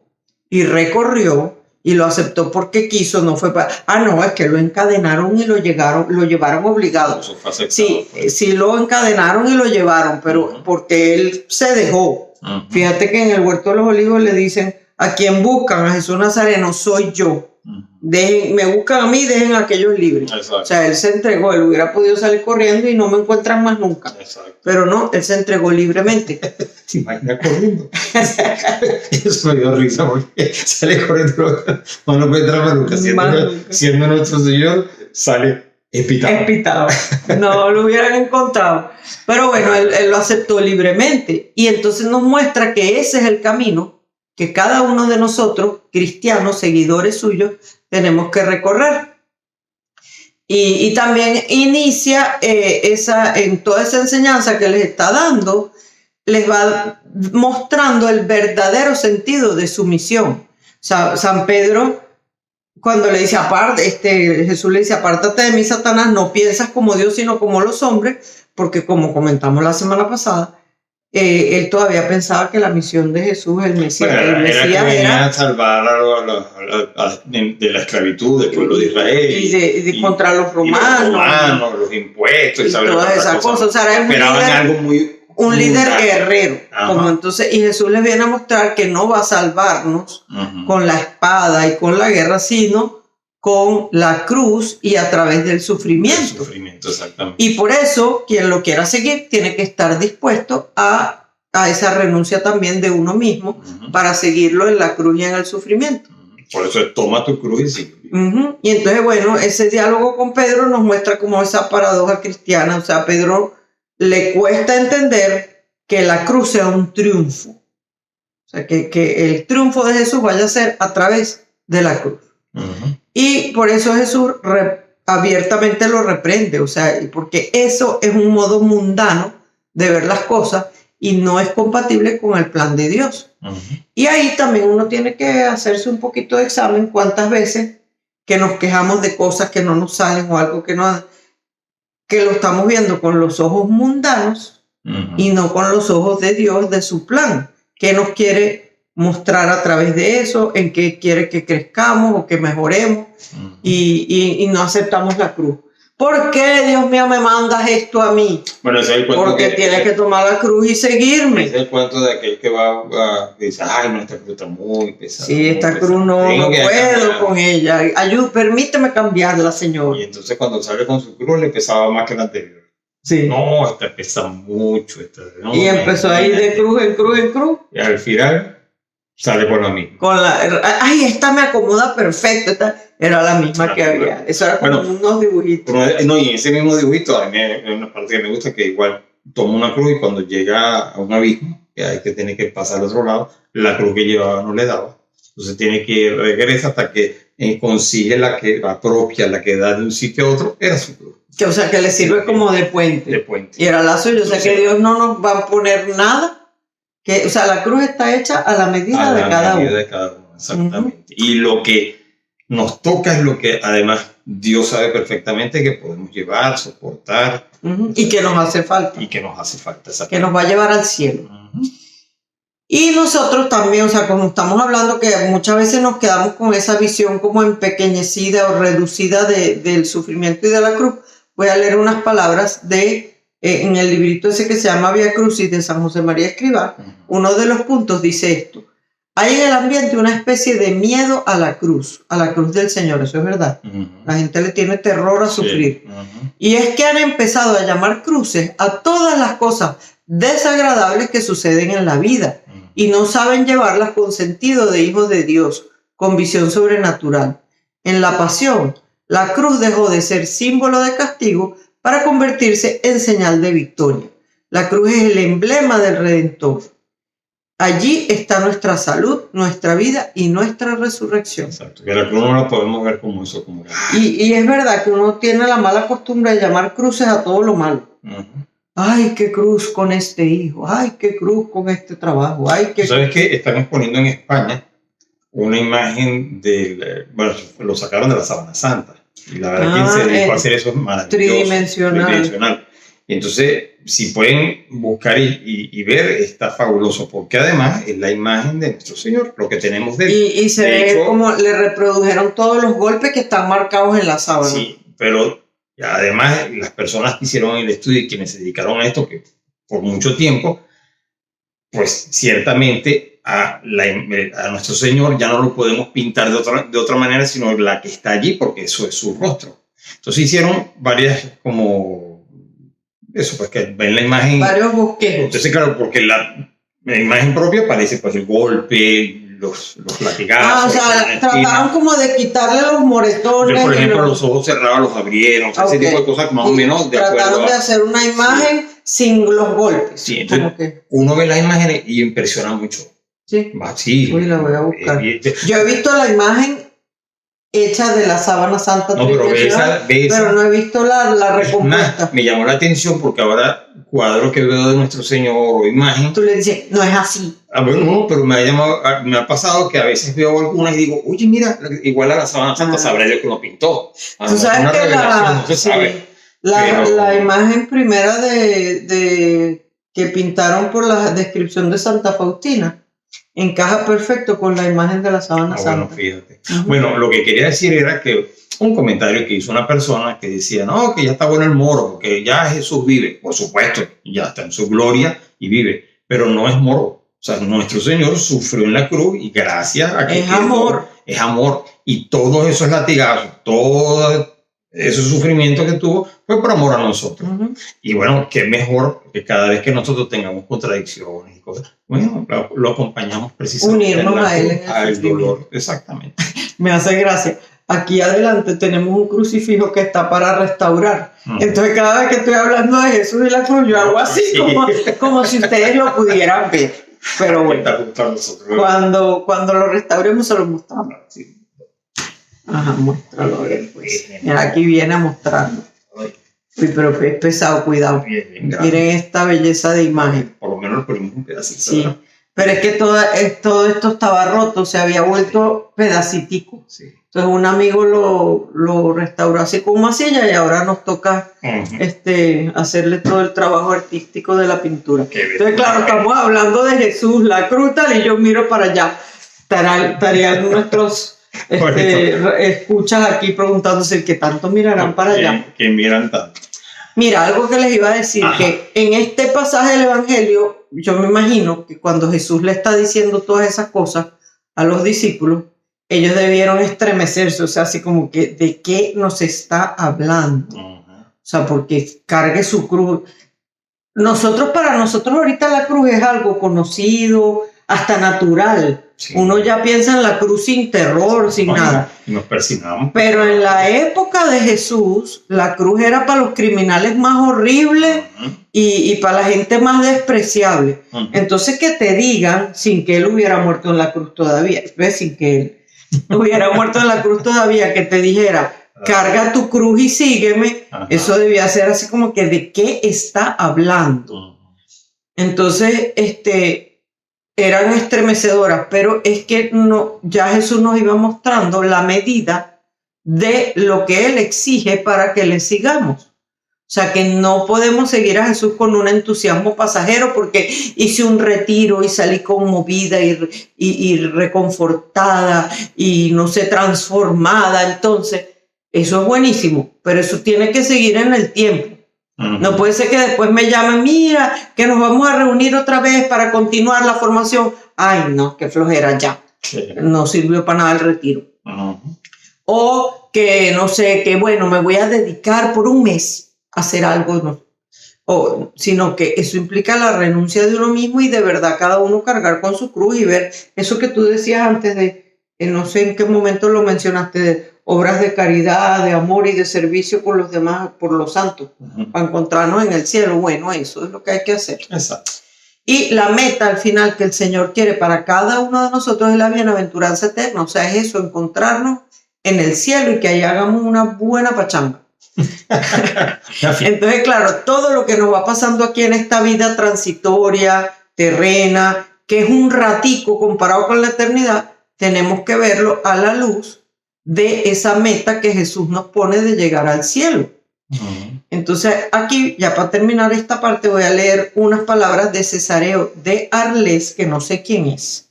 y recorrió, y lo aceptó porque quiso, no fue para... no, es que lo encadenaron y lo llevaron obligado.
Eso fue aceptado.
Sí, lo encadenaron y lo llevaron, pero porque él se dejó.
Ujú.
Fíjate que en el Huerto de los Olivos le dicen, a quien buscan, a Jesús Nazareno, soy yo.
Ujú.
Me buscan a mí, dejen a aquellos libres.
Exacto.
O sea, él se entregó, él hubiera podido salir corriendo y no me encuentran más nunca.
Exacto.
Pero no, él se entregó libremente.
¿Te imaginas corriendo? Eso me dio risa porque sale corriendo. No lo encuentra más nunca.
Más nunca.
Siendo nuestro Señor, sale espitado.
Espitado. No lo hubieran encontrado. Pero bueno, él lo aceptó libremente. Y entonces nos muestra que ese es el camino que cada uno de nosotros, cristianos, seguidores suyos, tenemos que recorrer. Y también inicia en toda esa enseñanza que les está dando, les va mostrando el verdadero sentido de su misión. O sea, San Pedro, cuando le dice, Jesús le dice, apártate de mí, Satanás, no piensas como Dios, sino como los hombres, porque como comentamos la semana pasada, él todavía pensaba que la misión de Jesús, el Mesías,
Bueno,
el Mesías
era que venía
era
a salvar de la esclavitud del pueblo de Israel.
y contra los romanos.
Los impuestos
y
¿sabes?
todas esas cosas. O sea, era
Esperaban algo muy...
un líder
muy
guerrero.
Ajá.
Como entonces, y Jesús les viene a mostrar que no va a salvarnos
Ujú.
con la espada y con la guerra, sino con la cruz y a través del
El
sufrimiento.
sufrimiento, exactamente.
Y por eso, quien lo quiera seguir tiene que estar dispuesto a esa renuncia también de uno mismo
Ujú.
para seguirlo en la cruz y en el sufrimiento.
Por eso es, toma tu cruz y sigue.
Ujú. Y entonces, bueno, ese diálogo con Pedro nos muestra como esa paradoja cristiana. O sea, a Pedro le cuesta entender que la cruz sea un triunfo. O sea, que el triunfo de Jesús vaya a ser a través de la cruz.
Ujú.
Y por eso Jesús abiertamente lo reprende. O sea, porque eso es un modo mundano de ver las cosas y no es compatible con el plan de Dios.
Ujú.
Y ahí también uno tiene que hacerse un poquito de examen cuántas veces que nos quejamos de cosas que no nos salen o algo que lo estamos viendo con los ojos mundanos
Ujú.
y no con los ojos de Dios, de su plan. ¿Qué nos quiere mostrar a través de eso? ¿En qué quiere que crezcamos o que mejoremos?
Ujú.
Y no aceptamos la cruz. ¿Por qué, Dios mío, me mandas esto a mí?
Bueno, ese es el cuento
Porque tienes que tomar la cruz y seguirme.
ese es el cuento de aquel que dice, ay, no, esta cruz está muy pesada.
Sí,
muy
esta
pesada.
cruz no
Tengo que
puedo
cambiar".
con ella. Permíteme cambiarla, Señor.
Y entonces cuando sale con su cruz le pesaba más que la anterior.
Sí.
No, esta pesa mucho. No,
Y empezó a ir de cruz en cruz en cruz.
Y al final sale con la misma.
Ay, esta me acomoda perfecto. Esta era la misma que había. Eso era como
Bueno,
unos dibujitos.
No, y en ese mismo dibujito, a mí hay una parte que me gusta que igual toma una cruz y cuando llega a un abismo, que hay que tener que pasar al otro lado, la cruz que llevaba no le daba. Entonces tiene que regresar hasta que consigue la propia, la que da de un sitio a otro, era su cruz.
O sea, que le sirve como de puente.
De puente.
Y era la suya. O sea, que Dios no nos va a poner nada. O sea, la cruz está hecha a la medida de cada uno.
De cada uno, exactamente. Y lo que nos toca es lo que además Dios sabe perfectamente que podemos llevar, soportar.
Y que nos hace falta.
Y que nos hace falta.
Que nos va a llevar al cielo. Y nosotros también, o sea, como estamos hablando que muchas veces nos quedamos con esa visión como empequeñecida o reducida del sufrimiento y de la cruz, voy a leer unas palabras en el librito ese que se llama Vía Crucis de San José María Escrivá. Uno de los puntos dice esto: hay en el ambiente una especie de miedo a la cruz del Señor, eso es verdad. La gente le tiene terror a sufrir. Y es que han empezado a llamar cruces a todas las cosas desagradables que suceden en la vida y no saben llevarlas con sentido de hijos de Dios, con visión sobrenatural. En la pasión, la cruz dejó de ser símbolo de castigo para convertirse en señal de victoria. La cruz es el emblema del Redentor. Allí está nuestra salud, nuestra vida y nuestra resurrección.
Exacto, que la cruz no la podemos ver como eso, como...
Y es verdad que uno tiene la mala costumbre de llamar cruces a todo lo malo. Ay, qué cruz con este hijo. Ay, qué cruz con este trabajo. Ay, qué...
¿Sabes qué? Están exponiendo en España una imagen bueno, lo sacaron de la Sábana Santa. Y la verdad que se dedicó a hacer eso es maravilloso. Tridimensional. Y entonces, si pueden buscar y ver, está fabuloso, porque además es la imagen de nuestro Señor, lo que tenemos de él.
Y se ve como le reprodujeron todos los golpes que están marcados en la sábana.
Sí, pero además las personas que hicieron el estudio y quienes se dedicaron a esto, que por mucho tiempo, pues ciertamente a nuestro Señor ya no lo podemos pintar de otra manera, sino la que está allí, porque eso es su rostro. Entonces hicieron varias como... Eso, pues que ven la imagen.
Varios bosquejos.
Entonces, claro, porque la imagen propia parece pues el golpe, los latigazos.
O sea, trataron como de quitarle los moretones.
Por ejemplo, los ojos cerrados los abrieron, ese tipo de cosas más o menos de acuerdo.
Trataron de hacer una imagen sin los golpes.
Sí, entonces uno ve las imágenes y impresiona mucho.
Sí.
Sí.
Uy, la voy a buscar. Yo he visto la imagen hecha de la Sábana Santa,
no, pero
no he visto la recompuesta.
Me llamó la atención porque ahora cuadro que veo de nuestro Señor o imagen,
tú le dices, no es así.
Bueno, no, pero me ha pasado que a veces veo algunas y digo, oye, mira, igual a la Sábana Santa sabrá yo que lo pintó.
Tú sabes que
no se sabe.
La imagen primera que pintaron por la descripción de Santa Faustina encaja perfecto con la imagen de la Sábana Santa.
Bueno, fíjate. Bueno, lo que quería decir era que un comentario que hizo una persona que decía, no, que ya está bueno el moro, que ya Jesús vive. Por supuesto, ya está en su gloria y vive, pero no es moro. O sea, nuestro Señor sufrió en la cruz y gracias a que... Es amor. Y todos esos latigazos, todo ese sufrimiento que tuvo fue por amor a nosotros. Y bueno, qué mejor que cada vez que nosotros tengamos contradicciones y cosas, bueno, lo acompañamos precisamente
unirnos a él
al dolor. Exactamente.
Me hace gracia. Aquí adelante tenemos un crucifijo que está para restaurar. Entonces cada vez que estoy hablando de Jesús y la cruz, yo hago así, como si ustedes lo pudieran ver. Pero bueno, cuando lo restauremos se lo mostramos. Ajá, muéstralo, a ver, pues. Mira, aquí viene a mostrarlo. Uy, pero es pesado, cuidado.
Bien,
miren esta belleza de imagen.
Por lo menos nos ponemos un pedacito.
Sí.
¿verdad?
Pero es que todo esto estaba roto, se había vuelto pedacitico.
Sí.
Entonces un amigo lo restauró así como hacía y ahora nos toca
Ujú.
hacerle todo el trabajo artístico de la pintura.
Qué bien.
Entonces, claro, estamos hablando de Jesús, la cruz tal, y yo miro para allá. Estarían nuestros escuchas aquí preguntándose qué tanto mirarán para allá.
Que miran tanto.
Mira, algo que les iba a decir,
Ajá.
que en este pasaje del Evangelio, yo me imagino que cuando Jesús le está diciendo todas esas cosas a los discípulos, ellos debieron estremecerse, o sea, así como que, ¿de qué nos está hablando?
Ujú.
O sea, porque cargue su cruz. Para nosotros ahorita la cruz es algo conocido, hasta natural.
Sí.
Uno ya piensa en la cruz sin terror, sin
Oye,
nada.
y nos persignamos.
Pero en la época de Jesús, la cruz era para los criminales más horribles
Ujú.
y para la gente más despreciable.
Ujú.
Entonces que te digan, sin que él hubiera muerto en la cruz todavía, ¿ves? Sin que él hubiera muerto en la cruz todavía, que te dijera, carga tu cruz y sígueme,
Ajá.
eso debía ser así como que ¿de qué está hablando?
Ujú.
Entonces, eran estremecedoras, pero es que no, ya Jesús nos iba mostrando la medida de lo que Él exige para que le sigamos. O sea, que no podemos seguir a Jesús con un entusiasmo pasajero porque hice un retiro y salí conmovida y reconfortada y no sé, transformada. Entonces, eso es buenísimo, pero eso tiene que seguir en el tiempo.
Ujú.
No puede ser que después me llamen, mira, que nos vamos a reunir otra vez para continuar la formación. Ay, no, qué flojera ya.
Sí.
No sirvió para nada el retiro.
Ujú.
O que, no sé, que bueno, me voy a dedicar por un mes a hacer algo, no. Sino que eso implica la renuncia de uno mismo y de verdad cada uno cargar con su cruz y ver eso que tú decías antes de, no sé en qué momento lo mencionaste, de obras de caridad, de amor y de servicio por los demás, por los santos,
Ujú.
para encontrarnos en el cielo. Bueno, eso es lo que hay que hacer.
Exacto.
Y la meta al final que el Señor quiere para cada uno de nosotros es la bienaventuranza eterna. O sea, es eso, encontrarnos en el cielo y que ahí hagamos una buena pachanga. Entonces, claro, todo lo que nos va pasando aquí en esta vida transitoria, terrena, que es un ratico comparado con la eternidad, tenemos que verlo a la luz de esa meta que Jesús nos pone de llegar al cielo.
Ujú.
Entonces aquí, ya para terminar esta parte, voy a leer unas palabras de Cesareo de Arles, que no sé quién es,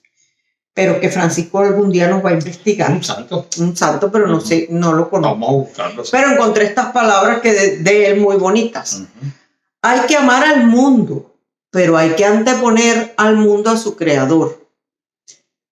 pero que Francisco algún día nos va a investigar.
Un santo.
Un santo, pero no sé, no lo conozco.
Vamos a buscarlo.
Pero encontré estas palabras que de él muy bonitas.
Ujú.
Hay que amar al mundo, pero hay que anteponer al mundo a su creador.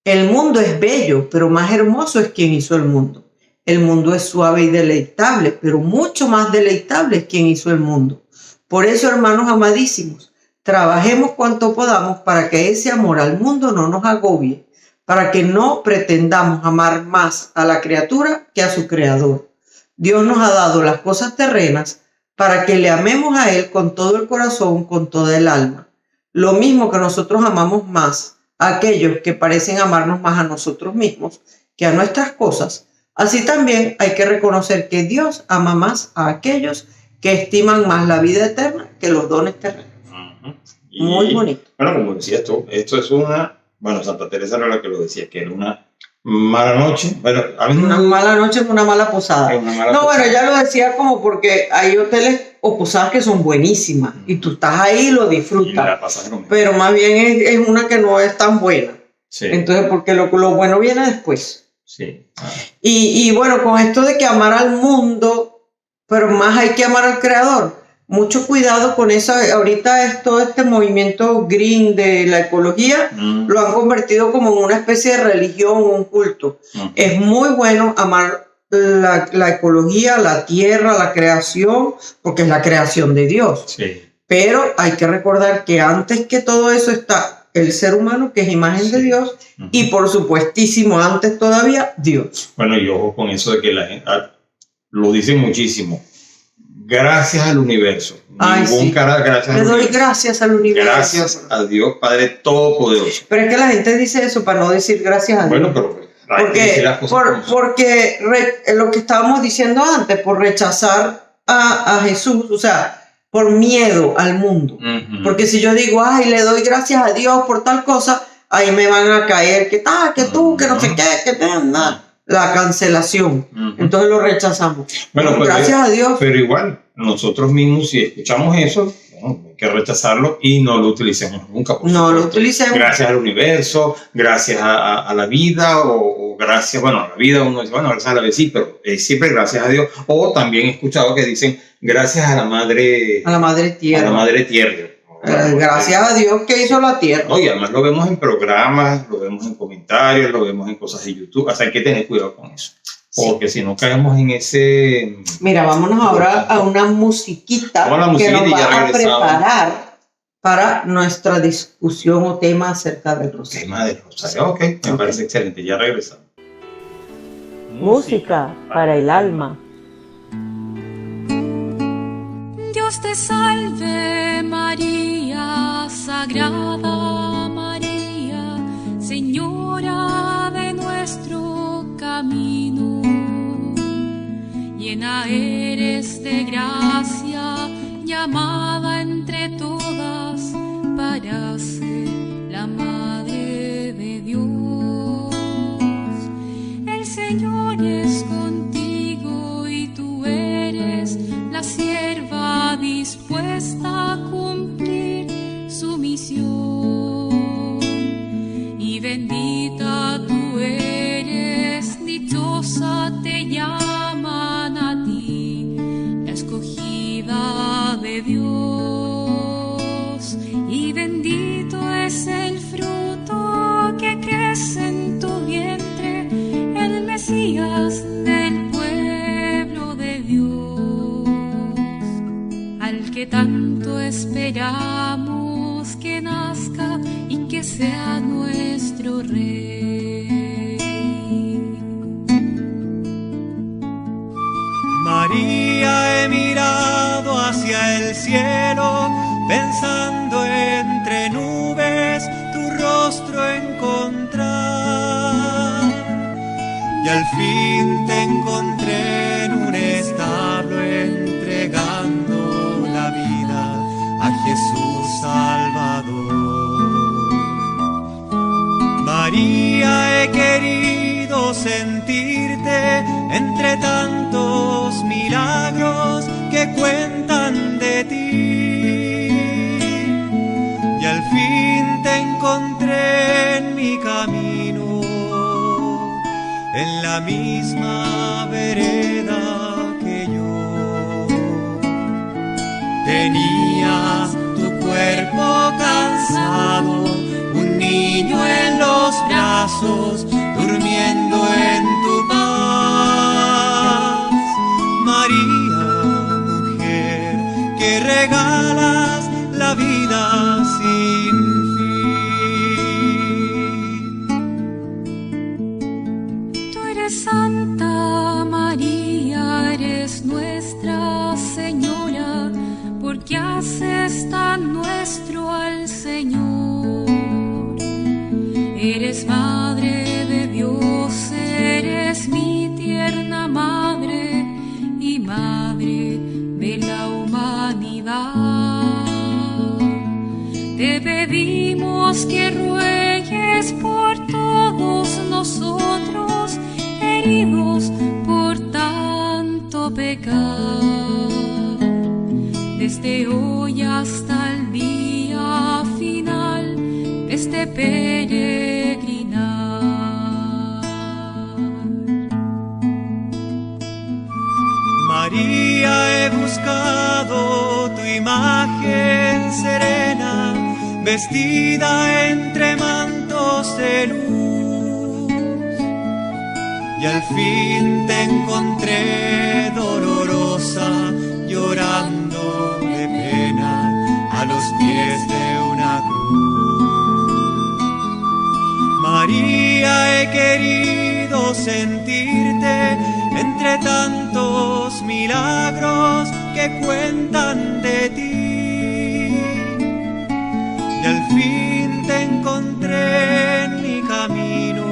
El mundo es bello, pero más hermoso es quien hizo el mundo. El mundo es suave y deleitable, pero mucho más deleitable es quien hizo el mundo. Por eso, hermanos amadísimos, trabajemos cuanto podamos para que ese amor al mundo no nos agobie, para que no pretendamos amar más a la criatura que a su creador. Dios nos ha dado las cosas terrenas para que le amemos a Él con todo el corazón, con toda el alma. Lo mismo que nosotros amamos más a aquellos que parecen amarnos más a nosotros mismos que a nuestras cosas, así también hay que reconocer que Dios ama más a aquellos que estiman más la vida eterna que los dones terrenos.
Ujú. Y,
Muy bonito.
Bueno, como decías tú, esto es una... Bueno, Santa Teresa era la que lo decía, que era una mala noche. Bueno, a mí
Una mala noche es una mala posada.
es una mala
No,
cosa.
bueno, ya lo decía como porque hay hoteles o posadas que son buenísimas y tú estás ahí y lo
Y
disfrutas,
la pasaron.
pero más bien es una que no es tan buena.
Sí,
Entonces, porque lo bueno viene después.
sí.
Y bueno, con esto de que amar al mundo, pero más hay que amar al creador. Mucho cuidado con eso. Ahorita es todo este movimiento green de la ecología, lo han convertido como en una especie de religión, un culto. Es muy bueno amar la ecología, la tierra, la creación, porque es la creación de Dios.
Sí.
Pero hay que recordar que antes que todo eso está el ser humano, que es imagen de Dios, y por supuestísimo, antes todavía, Dios.
Bueno, y ojo con eso de que la gente lo dicen muchísimo. Gracias al universo.
Ay, sí.
Gracias
Le
al
doy
universo.
gracias al universo.
Gracias a Dios Padre Todopoderoso.
Pero es que la gente dice eso para no decir gracias a Dios.
Bueno, pero hay que decir las cosas como son.
Porque lo que estábamos diciendo antes, por rechazar a Jesús, o sea, por miedo al mundo.
Ujú.
Porque si yo digo, ay, le doy gracias a Dios por tal cosa, ahí me van a caer que tú, que no sé qué, que la cancelación.
Ujú.
Entonces lo rechazamos.
Bueno, pues,
Gracias a Dios.
Pero igual, nosotros mismos, si escuchamos eso, bueno, hay que rechazarlo y no lo utilicemos nunca. por
No lo
supuesto.
utilicemos.
Gracias al universo, gracias a la vida, o gracias, bueno, a la vida uno dice, bueno, gracias a la vida, sí, pero siempre gracias a Dios. O también he escuchado que dicen, gracias a la madre,
A la madre
a
tierra.
la madre tierra.
Gracias a Dios que hizo la tierra.
No, y además lo vemos en programas, lo vemos en comentarios, lo vemos en cosas de YouTube, o sea, hay que tener cuidado con eso. Porque si no caemos en ese...
Mira, vámonos ahora a una musiquita
Vamos a la
que
musiquita
nos
y ya
va a
regresamos.
preparar para nuestra discusión o tema acerca del rosario.
tema del rosario. Ok, me parece excelente, ya regresamos.
Música para el alma.
Dios te salve María, Sagrada María, Señora de nuestro camino. Llena eres de gracia, llamada entre todas para ser la Madre de Dios. El Señor es contigo y tú eres la sierva dispuesta a cumplir su misión. Y bendita tú eres, dichosa te llaman a ti, la escogida de Dios. Y bendito es el fruto que crece en tu vientre, el Mesías del pueblo de Dios, al que tanto esperamos que nazca y que sea nuestro Rey.
María, he mirado hacia el cielo, pensando entre nubes tu rostro encontrar. Y al fin te encontré en un establo entregando la vida a Jesús Salvador. María, he querido sentirte entre tantos milagros que cuentan de ti. Y al fin te encontré en mi camino, en la misma vereda que yo. Tenías tu cuerpo cansado, un niño en los brazos, durmiendo en tu paz. María, mujer, que regalas la vida sin fin.
Tú eres Santa María, eres nuestra Señora, porque haces tan nuestro al Señor. Eres Madre de Dios, eres mi tierna Madre y Madre de la humanidad. Te pedimos que ruegues por todos nosotros, heridos por tanto pecar, desde hoy hasta el día final de este peregrinar.
María, he buscado tu imagen serena, vestida entre mantos de luz, y al fin te encontré dolorosa, llorando de pena a los pies de una cruz. María, he querido sentirte entre tantos milagros que cuentan de ti. Y al fin te encontré en mi camino,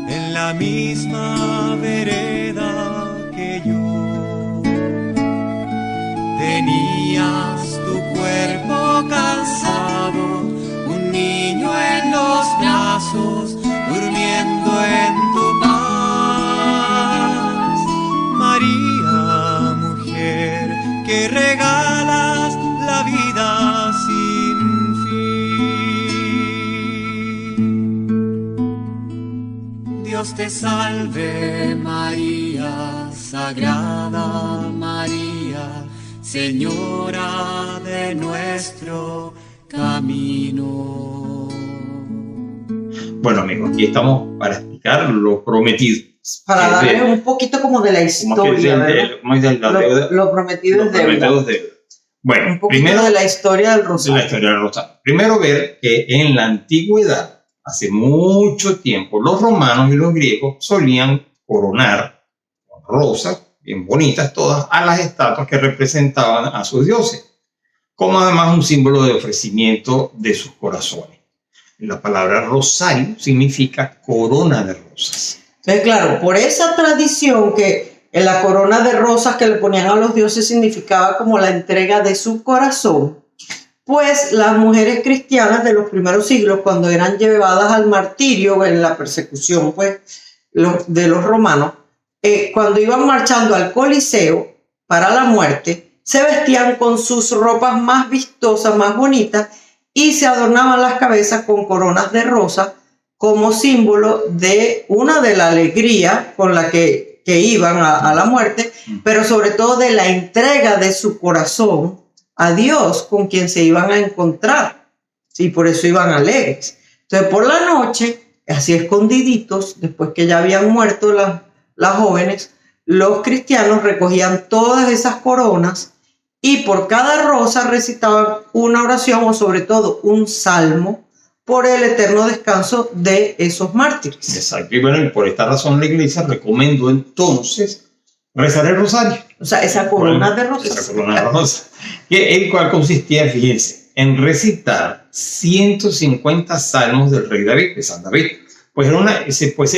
en la misma vereda que yo. Dios te salve María, Sagrada María, Señora de nuestro camino.
Bueno, amigos, aquí estamos para explicar lo prometido.
Para darle un poquito como de la historia, ¿verdad? Lo prometido es deuda.
Bueno,
Un poquito
primero
de la historia del rosario.
la historia del rosario. Primero ver que en la antigüedad, hace mucho tiempo, los romanos y los griegos solían coronar con rosas, bien bonitas todas, a las estatuas que representaban a sus dioses, como además un símbolo de ofrecimiento de sus corazones. La palabra rosario significa corona de rosas.
Entonces, claro, por esa tradición que en la corona de rosas que le ponían a los dioses significaba como la entrega de su corazón, pues las mujeres cristianas de los primeros siglos, cuando eran llevadas al martirio en la persecución pues, de los romanos, cuando iban marchando al Coliseo para la muerte, se vestían con sus ropas más vistosas, más bonitas, y se adornaban las cabezas con coronas de rosas como símbolo de la alegría con la que iban a la muerte, pero sobre todo de la entrega de su corazón a Dios con quien se iban a encontrar. Y por eso iban alegres. Entonces por la noche, así escondiditos, después que ya habían muerto las jóvenes, los cristianos recogían todas esas coronas y por cada rosa recitaban una oración o sobre todo un salmo por el eterno descanso de esos mártires.
Exacto. Y bueno, por esta razón la iglesia recomendó entonces rezar el rosario.
O sea, esa corona de rosas.
Esa corona de rosas. El cual consistía, fíjense, en recitar 150 salmos del rey David, de San David. Pues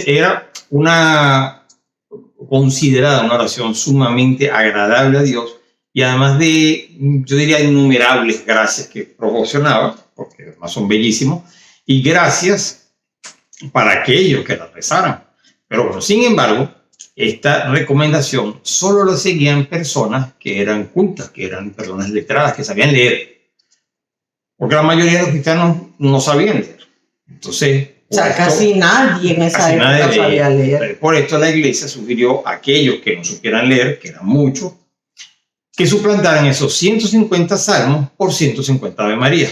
era una considerada una oración sumamente agradable a Dios y además de, yo diría, innumerables gracias que proporcionaba, porque además son bellísimos, y gracias para aquellos que la rezaran. Pero bueno, sin embargo, esta recomendación solo la seguían personas que eran cultas, que eran personas letradas, que sabían leer. Porque la mayoría de los cristianos no sabían leer. Entonces,
o sea, casi nadie en esa época sabía leer.
Por esto la iglesia sugirió a aquellos que no supieran leer, que eran muchos, que suplantaran esos 150 salmos por 150 Ave María,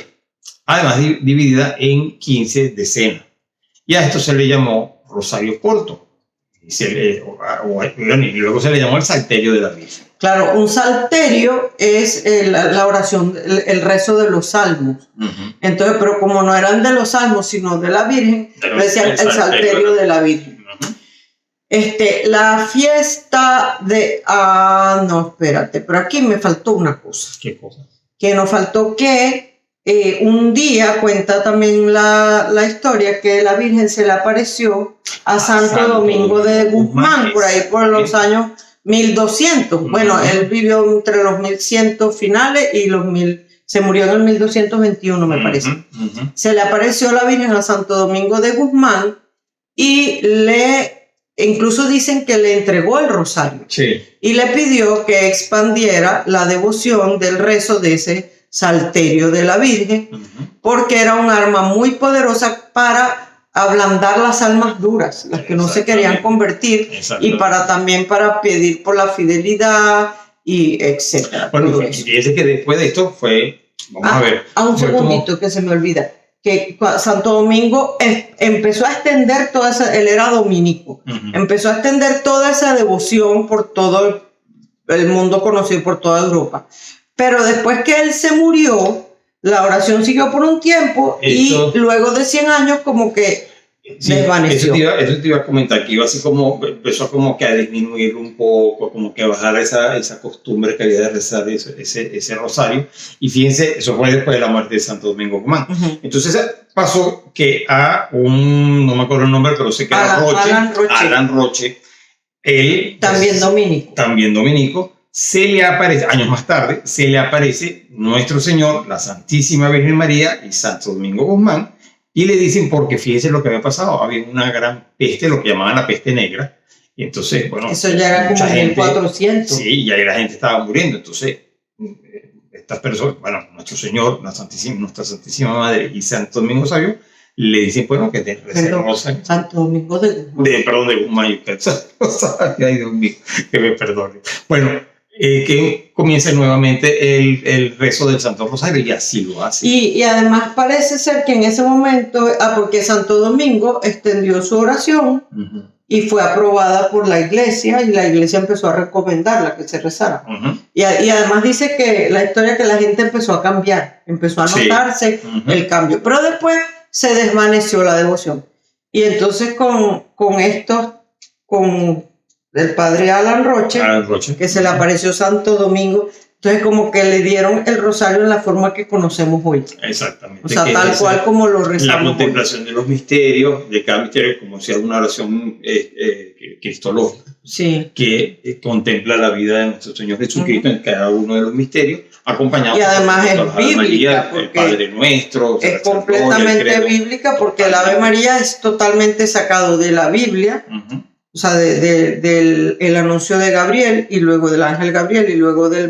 además dividida en 15 decenas. Y a esto se le llamó Rosario Corto. Y luego se le llamó el Salterio de la Virgen.
Claro, un salterio es la oración, el rezo de los salmos. Entonces, pero como no eran de los salmos, sino de la Virgen, decían el Salterio de la Virgen. La fiesta de... no, espérate, pero aquí me faltó una cosa.
¿Qué cosa?
Que nos faltó que un día, cuenta también la historia, que la Virgen se le apareció a Santo Domingo de Guzmán, por ahí por los años 1200. Bueno, él vivió entre los 1100 finales y los 1000, se murió en el 1221, me parece. Se le apareció la Virgen a Santo Domingo de Guzmán y incluso dicen que le entregó el rosario.
Sí.
Y le pidió que expandiera la devoción del rezo de ese Salterio de la Virgen, porque era un arma muy poderosa para ablandar las almas duras, las que no se querían convertir, y también para pedir por la fidelidad y etcétera.
Bueno, fíjese que después de esto vamos a ver.
Un segundito que se me olvida, que Santo Domingo empezó a extender toda esa, él era dominico, empezó a extender toda esa devoción por todo el mundo conocido, por toda Europa. Pero después que él se murió, la oración siguió por un tiempo y luego de 100 años como que desvaneció.
Eso te iba a comentar, que empezó como que a disminuir un poco, como que a bajar esa costumbre que había de rezar ese rosario. Y fíjense, eso fue después de la muerte de Santo Domingo Guzmán. Entonces pasó que no me acuerdo el nombre, pero sé que era Alan Roche, él
también
dominico, se le aparece, años más tarde, se le aparece Nuestro Señor, la Santísima Virgen María y Santo Domingo Guzmán, y le dicen, porque fíjense lo que había pasado, había una gran peste, lo que llamaban la peste negra, y entonces, bueno...
Eso ya era como en 1400.
Sí, y ahí la gente estaba muriendo, entonces, estas personas, bueno, Nuestro Señor, nuestra Santísima Madre y Santo Domingo Sabio, le dicen, bueno, que te recen el
Perdón,
rosario.
Santo Domingo de Guzmán.
Perdón, de Guzmán, ay Dios mío, que me perdone. Bueno, que comience nuevamente el rezo del Santo Rosario y así lo hace.
Y además parece ser que en ese momento, porque Santo Domingo extendió su oración
Ujú,
y fue aprobada por la iglesia y la iglesia empezó a recomendarla que se rezara.
ujú,
Y además dice que la historia que la gente empezó a cambiar, empezó a
Sí.
notarse
ujú.
el cambio, pero después se desvaneció la devoción. Y entonces con el padre Alan Roche,
Alan Roche.
que se le apareció Santo Domingo, entonces como que le dieron el rosario en la forma que conocemos hoy.
Exactamente.
O sea,
que
tal
es
cual como lo
la
rezamos hoy.
contemplación de los misterios, de cada misterio, como sea una oración cristológica,
Sí.
que contempla la vida de nuestro Señor Jesucristo en cada uno de los misterios, acompañado
Y además es
por la Ave
bíblica,
María, el
porque
Padre Nuestro,
Es
el Credo.
completamente bíblica porque el Ave María es totalmente sacado de la Biblia,
Ujú.
o sea, del el anuncio de Gabriel y luego del ángel Gabriel y luego del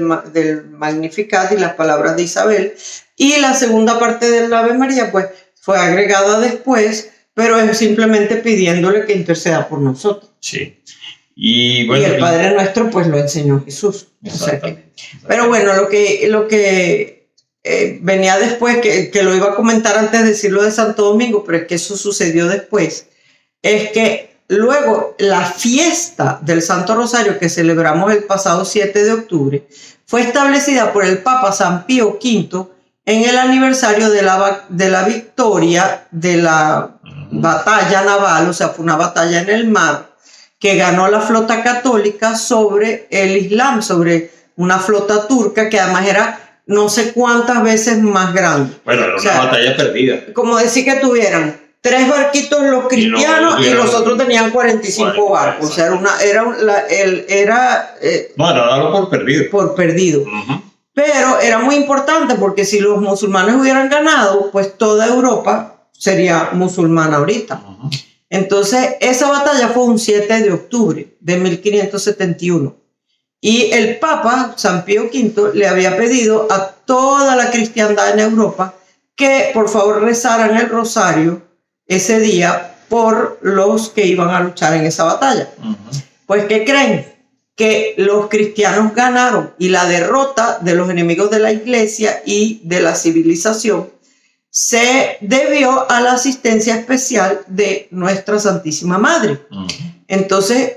Magnificat y las palabras de Isabel. Y la segunda parte del Ave María pues fue agregada después, pero es simplemente pidiéndole que interceda por nosotros.
Sí. Y bueno,
y el Padre Nuestro pues lo enseñó Jesús. O sea que-
exactamente.
pero bueno, lo que venía después, que lo iba a comentar antes de decirlo de Santo Domingo, pero es que eso sucedió después, es que luego la fiesta del Santo Rosario que celebramos el pasado 7 de octubre fue establecida por el Papa San Pío V en el aniversario de la victoria de la batalla naval, o sea, fue una batalla en el mar que ganó la flota católica sobre el Islam, sobre una flota turca que además era no sé cuántas veces más grande.
Bueno, era
O sea,
una batalla perdida.
Como decir que tuvieran 3 barquitos los cristianos y los otros tenían 45 barcos. O sea, era
No, era algo por perdido.
por perdido.
Ujú.
Pero era muy importante porque si los musulmanes hubieran ganado, pues toda Europa sería musulmana ahorita.
Ujú.
Entonces, esa batalla fue un 7 de octubre de 1571. Y el Papa, San Pío V, le había pedido a toda la cristiandad en Europa que por favor rezaran el rosario ese día por los que iban a luchar en esa batalla.
Ujú.
Pues, ¿qué creen? Que los cristianos ganaron y la derrota de los enemigos de la iglesia y de la civilización se debió a la asistencia especial de nuestra Santísima Madre.
Ujú.
Entonces,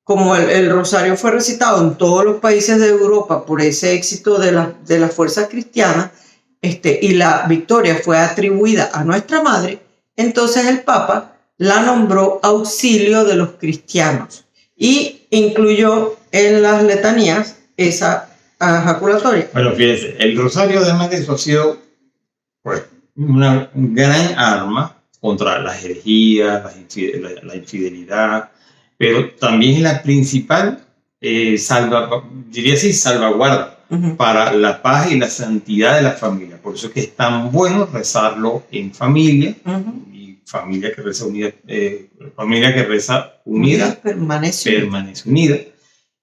como el rosario fue recitado en todos los países de Europa por ese éxito de las fuerzas cristianas, y la victoria fue atribuida a nuestra Madre, entonces el Papa la nombró auxilio de los cristianos y incluyó en las letanías esa ejaculatoria.
Bueno, fíjense, el rosario además de eso ha sido pues, una gran arma contra las herejías, la infidelidad, pero también es la principal salvaguarda
Uh-huh.
para la paz y la santidad de la familia. Por eso es que es tan bueno rezarlo en familia,
Uh-huh.
y familia que reza unida, unida
Permanece.
permanece unida.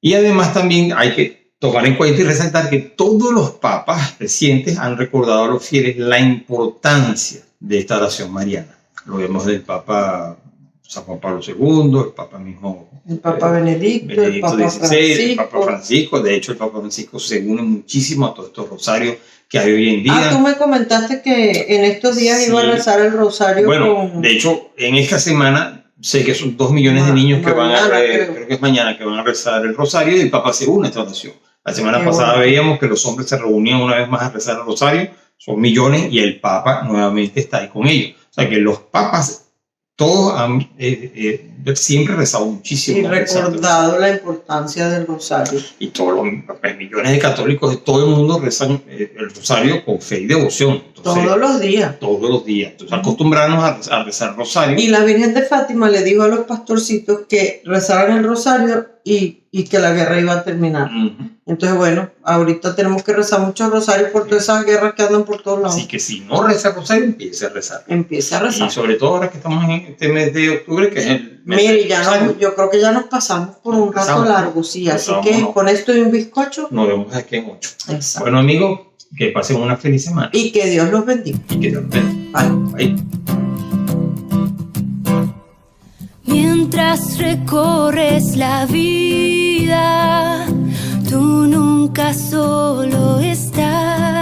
Y además también hay que tomar en cuenta y resaltar que todos los papas recientes han recordado a los fieles la importancia de esta oración mariana. Lo vemos del Papa San Juan Pablo II, el Papa mismo
El Papa Benedicto, el Papa
XVI, el Papa
Francisco.
Francisco. De hecho, el Papa Francisco se une muchísimo a todos estos rosarios que hay hoy en día.
Tú me comentaste que en estos días
Sí.
iba a rezar el rosario
Bueno,
con...
de hecho, en esta semana sé que son 2 millones de niños que van a
Mañana, creo.
creo que es mañana, que van a rezar el rosario y el Papa se une a esta oración. La semana
Qué
pasada
bueno.
veíamos que los hombres se reunían una vez más a rezar el rosario, son millones y el Papa nuevamente está ahí con ellos. O sea que los papas todos han siempre rezado muchísimo.
Y recordado la importancia del rosario.
Y todos los millones de católicos de todo el mundo rezan el rosario con fe y devoción. Entonces,
Todos los días.
todos los días. Entonces, acostumbrarnos a rezar rosario.
Y la Virgen de Fátima le dijo a los pastorcitos que rezaran el rosario y que la guerra iba a terminar.
Ujú.
Entonces, bueno, ahorita tenemos que rezar muchos rosarios por todas esas guerras que andan por todos lados.
Así que si no reza rosario, empiece a rezar.
Empieza a rezar.
Y sobre todo ahora que estamos en este mes de octubre, que es el mes
Mire,
del rosario,
yo creo que ya nos pasamos por un rato
Pasamos.
largo, sí. Así
Pasamos,
que
¿no?
con esto y un bizcocho.
nos vemos aquí en 8.
Exacto.
Bueno, amigos, que pasen una feliz semana.
Y que Dios los bendiga.
Y que Dios los bendiga.
Bye.
Bye.
mientras recorres la vida, tú nunca solo estás.